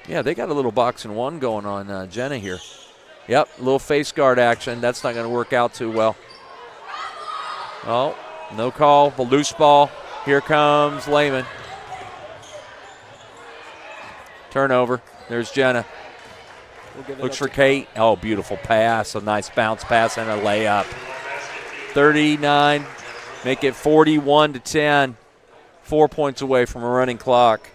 Yeah, they got a little box and one going on Jenna here. Yep, a little face guard action. That's not going to work out too well. Oh, no call. The loose ball. Here comes Lehman. Turnover. There's Jenna. Looks for Kate. Oh, beautiful pass. A nice bounce pass and a layup. 39. Make it 41-10. 4 points away from a running clock.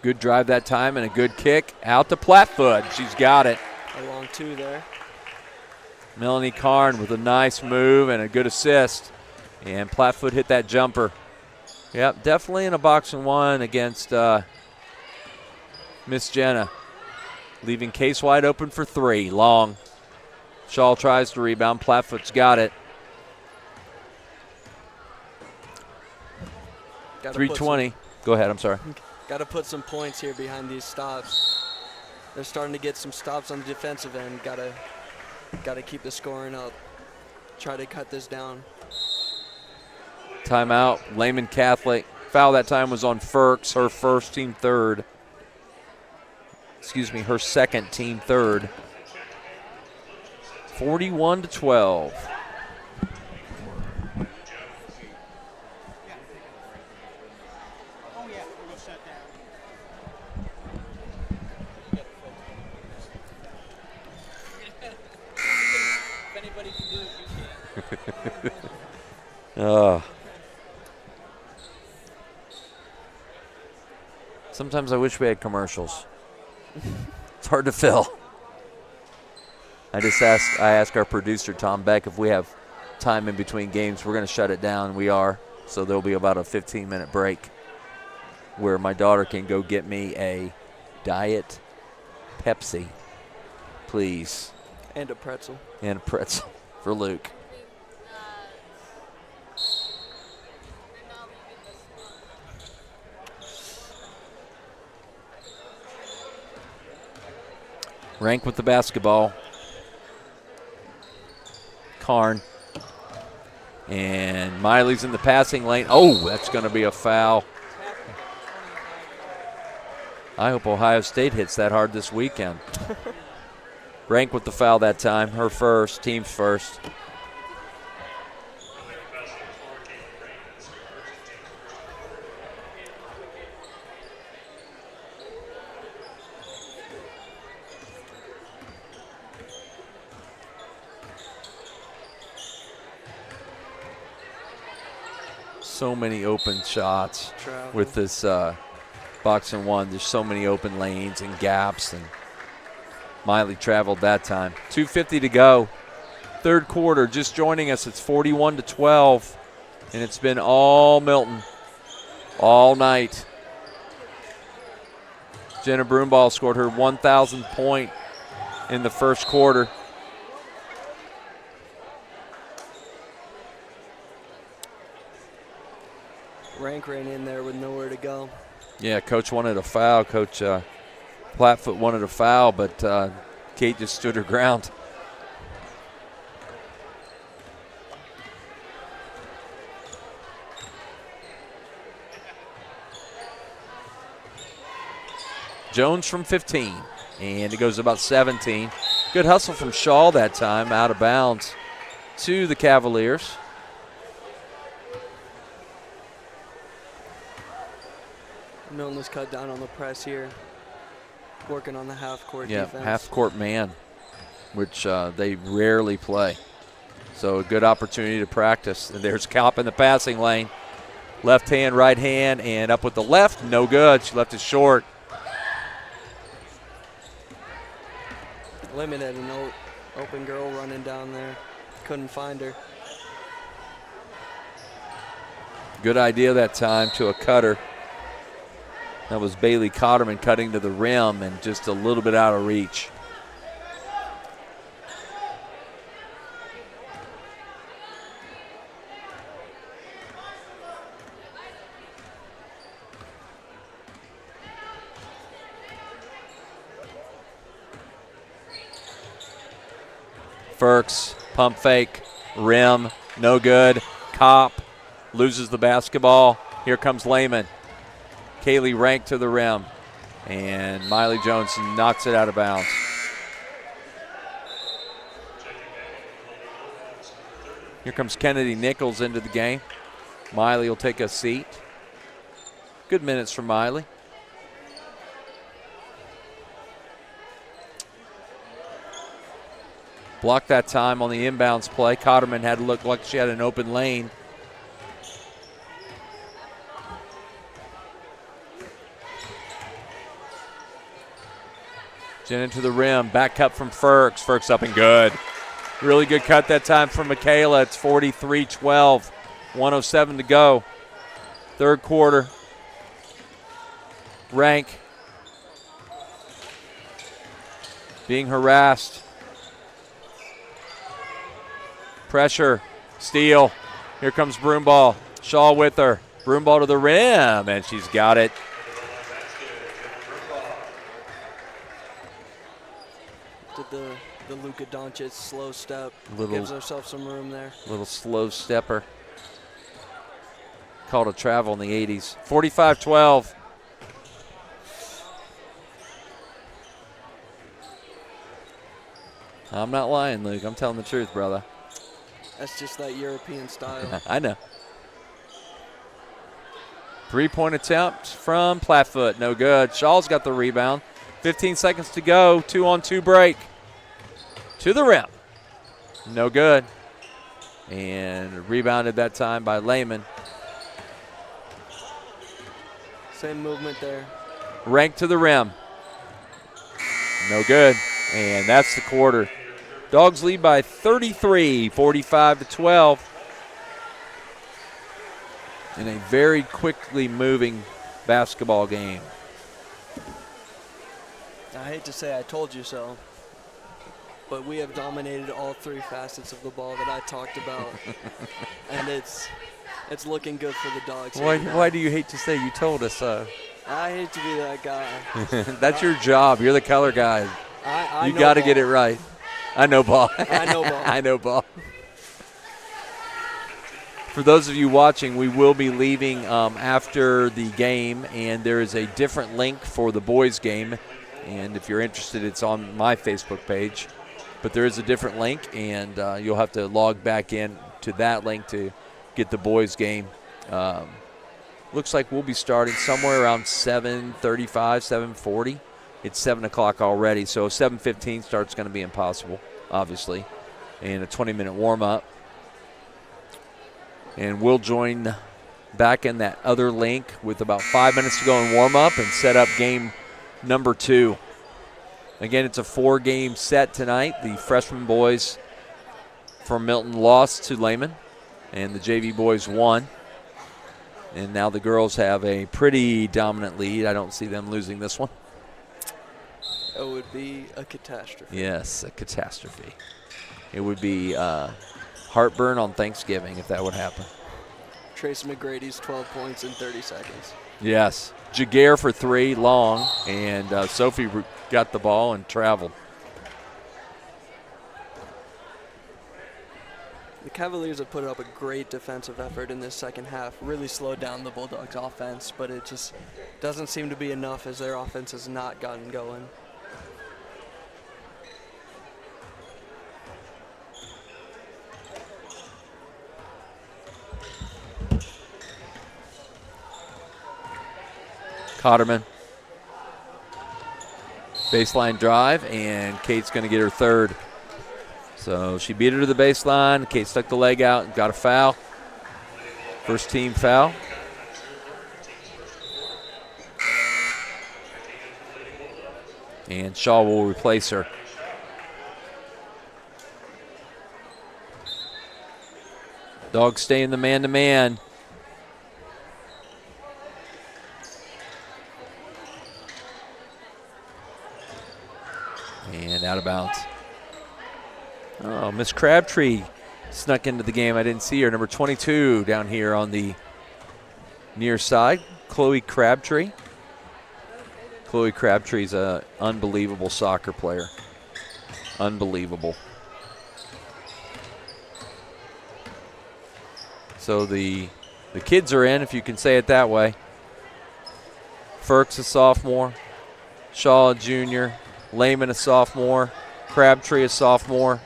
Good drive that time and a good kick out to Plattfoot. She's got it. A long two there. Melanie Karn with a nice move and a good assist. And Plattfoot hit that jumper. Yep, definitely in a box and one against Miss Jenna. Leaving Case wide open for three. Long. Shaw tries to rebound. Plattfoot's got it. 3:20. Go ahead, I'm sorry. Got to put some points here behind these stops. They're starting to get some stops on the defensive end. Got to keep the scoring up. Try to cut this down. Timeout. Lehman Catholic. Foul that time was on Firks, her first, team third. Excuse me, her second, team third. 41-12. Sometimes I wish we had commercials. It's hard to fill. I asked our producer Tom Beck if we have time in between games. We're going to shut it down. We are. So there'll be about a 15-minute break where my daughter can go get me a Diet Pepsi, please. And a pretzel. And a pretzel for Luke. Rank with the basketball. Karn And Miley's in the passing lane. Oh, that's going to be a foul. I hope Ohio State hits that hard this weekend. Rank with the foul that time. Her first, team's first. So many open shots with this box and one. There's so many open lanes and gaps, and Miley traveled that time. 2:50 to go. Third quarter, just joining us. It's 41-12, and it's been all Milton all night. Jenna Broomball scored her 1,000th point in the first quarter. Rank ran in there with nowhere to go. Yeah, Coach wanted a foul. Coach Flatfoot wanted a foul, but Kate just stood her ground. Jones from 15, and it goes about 17. Good hustle from Shaw that time, out of bounds to the Cavaliers. Milton was cut down on the press here, working on the half-court defense. Yeah, half-court man, which they rarely play. So a good opportunity to practice. And there's Kalp in the passing lane. Left hand, right hand, and up with the left. No good. She left it short. Lehman had an open girl running down there. Couldn't find her. Good idea that time to a cutter. That was Bailey Cotterman cutting to the rim and just a little bit out of reach. Firks, pump fake, rim, no good. Kopp loses the basketball. Here comes Lehman. Kaylee Rank to the rim, and Miley Jones knocks it out of bounds. Here comes Kennedy Nichols into the game. Miley will take a seat. Good minutes for Miley. Blocked that time on the inbounds play. Cotterman had to look like she had an open lane. Jenna to the rim, back cut from Firks. Firks up and good. Really good cut that time from Michaela. It's 43-12, 1:07 to go. Third quarter. Rank being harassed. Pressure, steal. Here comes Broomball. Shaw with her. Broomball to the rim, and she's got it. Did the Luka Doncic slow step. Little, gives herself some room there. Little slow stepper. Called a travel in the 80s. 45-12. I'm not lying, Luke. I'm telling the truth, brother. That's just that European style. I know. Three-point attempt from Flatfoot. No good. Shaw's got the rebound. 15 seconds to go. 2-on-2 break. To the rim. No good. And rebounded that time by Lehman. Same movement there. Rank to the rim. No good. And that's the quarter. Dogs lead by 33, 45-12. In a very quickly moving basketball game. I hate to say I told you so, but we have dominated all three facets of the ball that I talked about. And it's looking good for the Dogs. Why do you hate to say you told us so? I hate to be that guy. That's your job. You're the color guy. I You got to get it right. I know ball. I know ball. I know ball. For those of you watching, we will be leaving after the game, and there is a different link for the boys' game. And if you're interested, it's on my Facebook page. But there is a different link, and you'll have to log back in to that link to get the boys' game. Looks like we'll be starting somewhere around 7:35, 7:40. It's 7 o'clock already, so 7:15 start's going to be impossible, obviously, and a 20-minute warm-up. And we'll join back in that other link with about 5 minutes to go in warm-up and set up game number 2. Again, it's a 4-game set tonight. The freshman boys from Milton lost to Lehman, and the JV boys won. And now the girls have a pretty dominant lead. I don't see them losing this one. It would be a catastrophe. Yes, a catastrophe. It would be heartburn on Thanksgiving if that would happen. Tracy McGrady's 12 points in 30 seconds. Yes. Jaguar for 3, long, and Sophie got the ball and traveled. The Cavaliers have put up a great defensive effort in this second half, really slowed down the Bulldogs' offense, but it just doesn't seem to be enough as their offense has not gotten going. Cotterman. Baseline drive, and Kate's going to get her third. So she beat her to the baseline. Kate stuck the leg out and got a foul. First team foul. And Shaw will replace her. Dogs stay in the man-to-man. And out of bounds. Oh, Miss Crabtree snuck into the game. I didn't see her. Number 22 down here on the near side, Chloe Crabtree. Chloe Crabtree's an unbelievable soccer player. Unbelievable. So the kids are in, if you can say it that way. Firk's a sophomore. Shaw a junior. Lehman a sophomore. Crabtree a sophomore.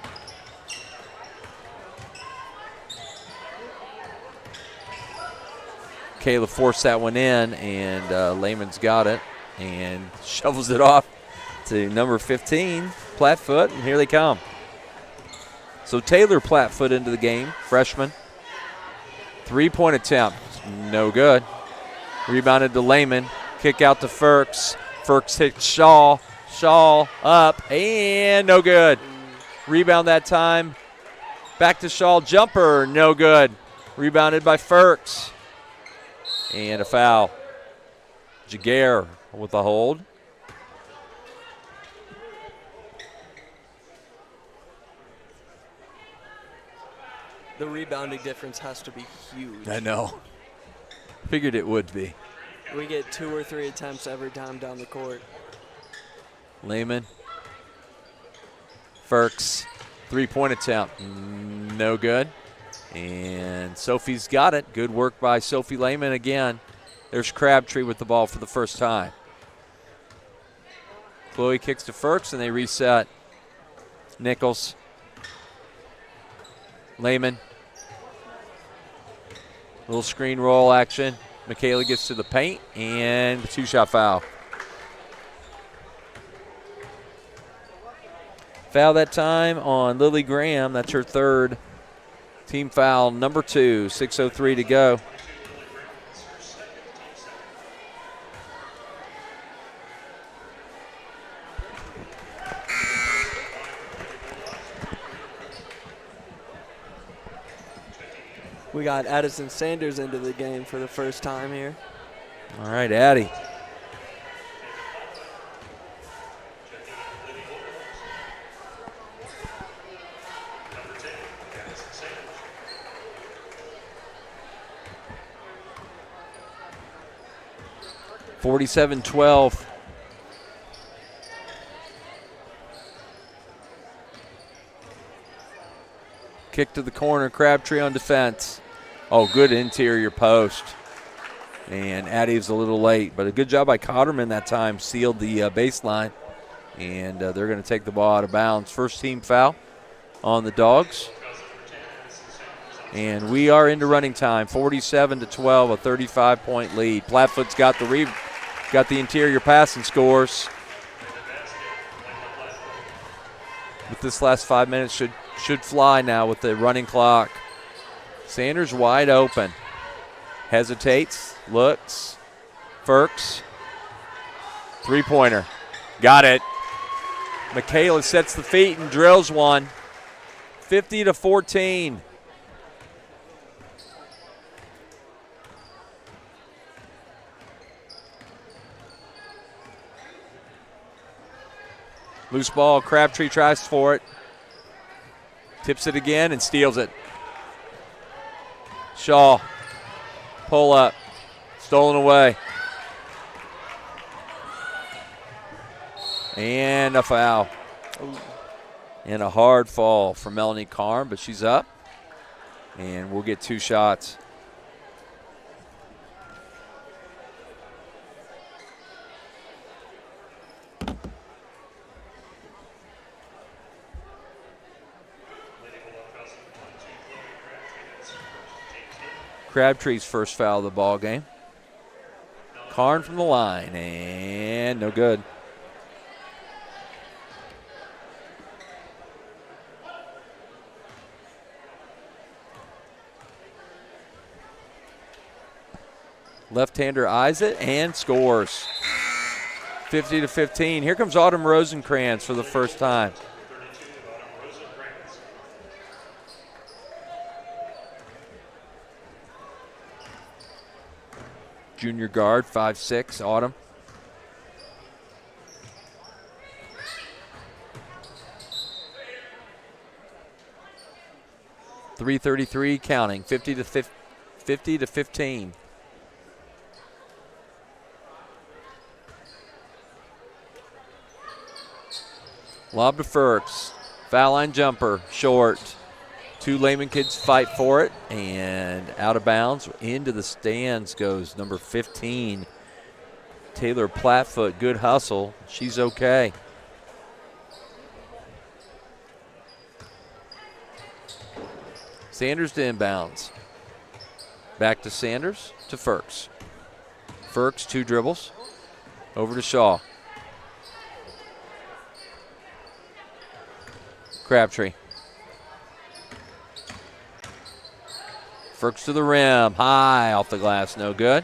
Kayla forced that one in, and Lehman's got it and shovels it off to number 15, Plattfoot, and here they come. So Taylor Plattfoot into the game, freshman. 3-point attempt, no good. Rebounded to Lehman, kick out to Firks. Firks hits Shaw. Shaw up, and no good. Rebound that time. Back to Shaw, jumper, no good. Rebounded by Firks. And a foul. Jaguar with a hold. The rebounding difference has to be huge. I know. Figured it would be. We get 2 or 3 attempts every time down the court. Lehman. Firks. 3-point attempt. No good. And Sophie's got it. Good work by Sophie Lehman again. There's Crabtree with the ball for the first time. Chloe kicks to Firks, and they reset. Nichols. Lehman. Little screen roll action. Michaela gets to the paint, and a 2-shot foul. Foul that time on Lily Graham. That's her third. Team foul number 2, 6:03 to go. We got Addison Sanders into the game for the first time here. All right, Addie. (47-12). Kick to the corner. Crabtree on defense. Oh, good interior post. And Addie's a little late, but a good job by Cotterman that time, sealed the baseline. And they're going to take the ball out of bounds. First team foul on the Dogs. And we are into running time, 47-12, a 35-point lead. Plattfoot's got the interior pass and scores. But this last 5 minutes should fly now with the running clock. Sanders wide open. Hesitates, looks, Firks. Three-pointer. Got it. Michaela sets the feet and drills one. 50-14. Loose ball, Crabtree tries for it. Tips it again and steals it. Shaw, pull up, stolen away. And a foul. Ooh. And a hard fall for Melanie Carm, but she's up. And we'll get 2 shots. Crabtree's first foul of the ball game. Karn from the line, and no good. Left-hander eyes it and scores. 50-15. Here comes Autumn Rosenkrantz for the first time. Junior guard, 5'6", Autumn. .333 counting, 50-15. Lob to Firks. Foul line jumper, short. 2 Lehman kids fight for it, and out of bounds. Into the stands goes number 15, Taylor Plattfoot. Good hustle. She's okay. Sanders to inbounds. Back to Sanders to Firks. Firks, 2 dribbles. Over to Shaw. Crabtree. Firks to the rim, high off the glass, no good.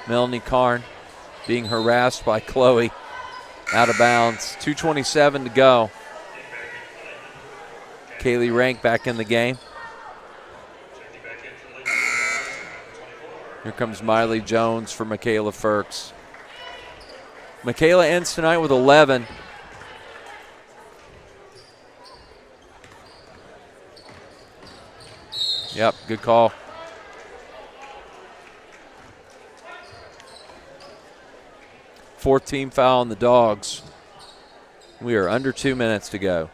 Melanie Karn being harassed by Chloe. Out of bounds, 2:27 to go. Kaylee Rank back in the game. Here comes Miley Jones for Michaela Firks. Michaela ends tonight with 11. Yep, good call. Fourth team foul on the Dogs. We are under 2 minutes to go.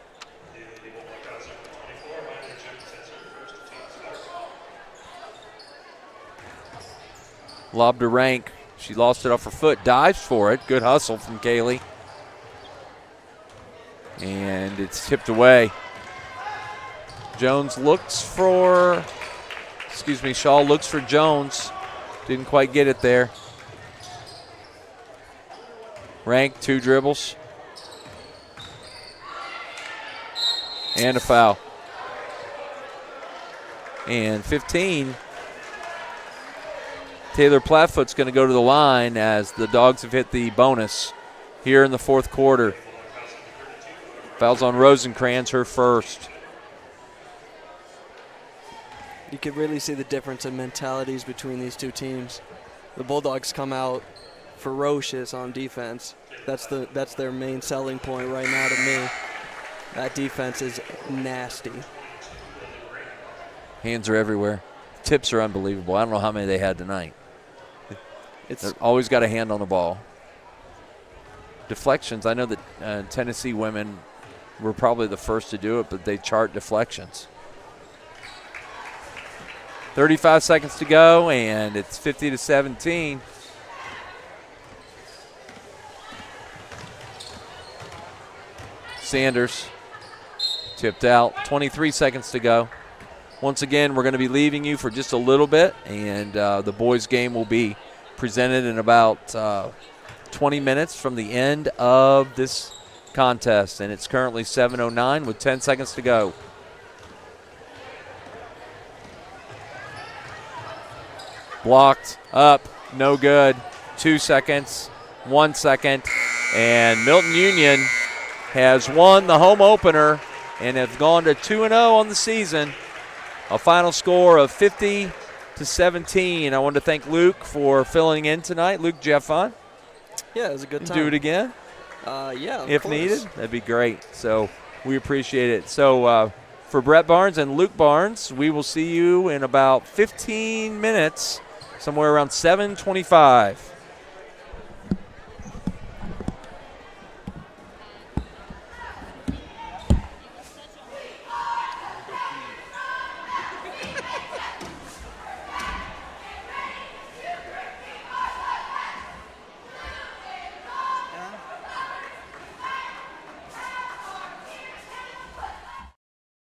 Lob to Rank. She lost it off her foot, dives for it. Good hustle from Kaylee. And it's tipped away. Shaw looks for Jones. Didn't quite get it there. Rank, 2 dribbles. And a foul. And 15. Taylor Plattfoot's going to go to the line as the Dogs have hit the bonus here in the fourth quarter. Fouls on Rosenkrantz, her first. You could really see the difference in mentalities between these two teams. The Bulldogs come out ferocious on defense. That's their main selling point right now to me. That defense is nasty. Hands are everywhere. Tips are unbelievable. I don't know how many they had tonight. They've always got a hand on the ball. Deflections. I know that Tennessee women were probably the first to do it, but they chart deflections. 35 seconds to go, and it's 50-17. Sanders tipped out. 23 seconds to go. Once again, we're going to be leaving you for just a little bit, and the boys' game will be presented in about 20 minutes from the end of this contest, and it's currently 7:09 with 10 seconds to go. Blocked, up, no good. 2 seconds, 1 second, and Milton-Union has won the home opener and have gone to 2-0 on the season. A final score of 50-17. I want to thank Luke for filling in tonight. Luke, did you have fun? Yeah, it was a good time. Do it again? Yeah, if needed. That'd be great. So we appreciate it. So for Brett Barnes and Luke Barnes, we will see you in about 15 minutes, somewhere around 7:25.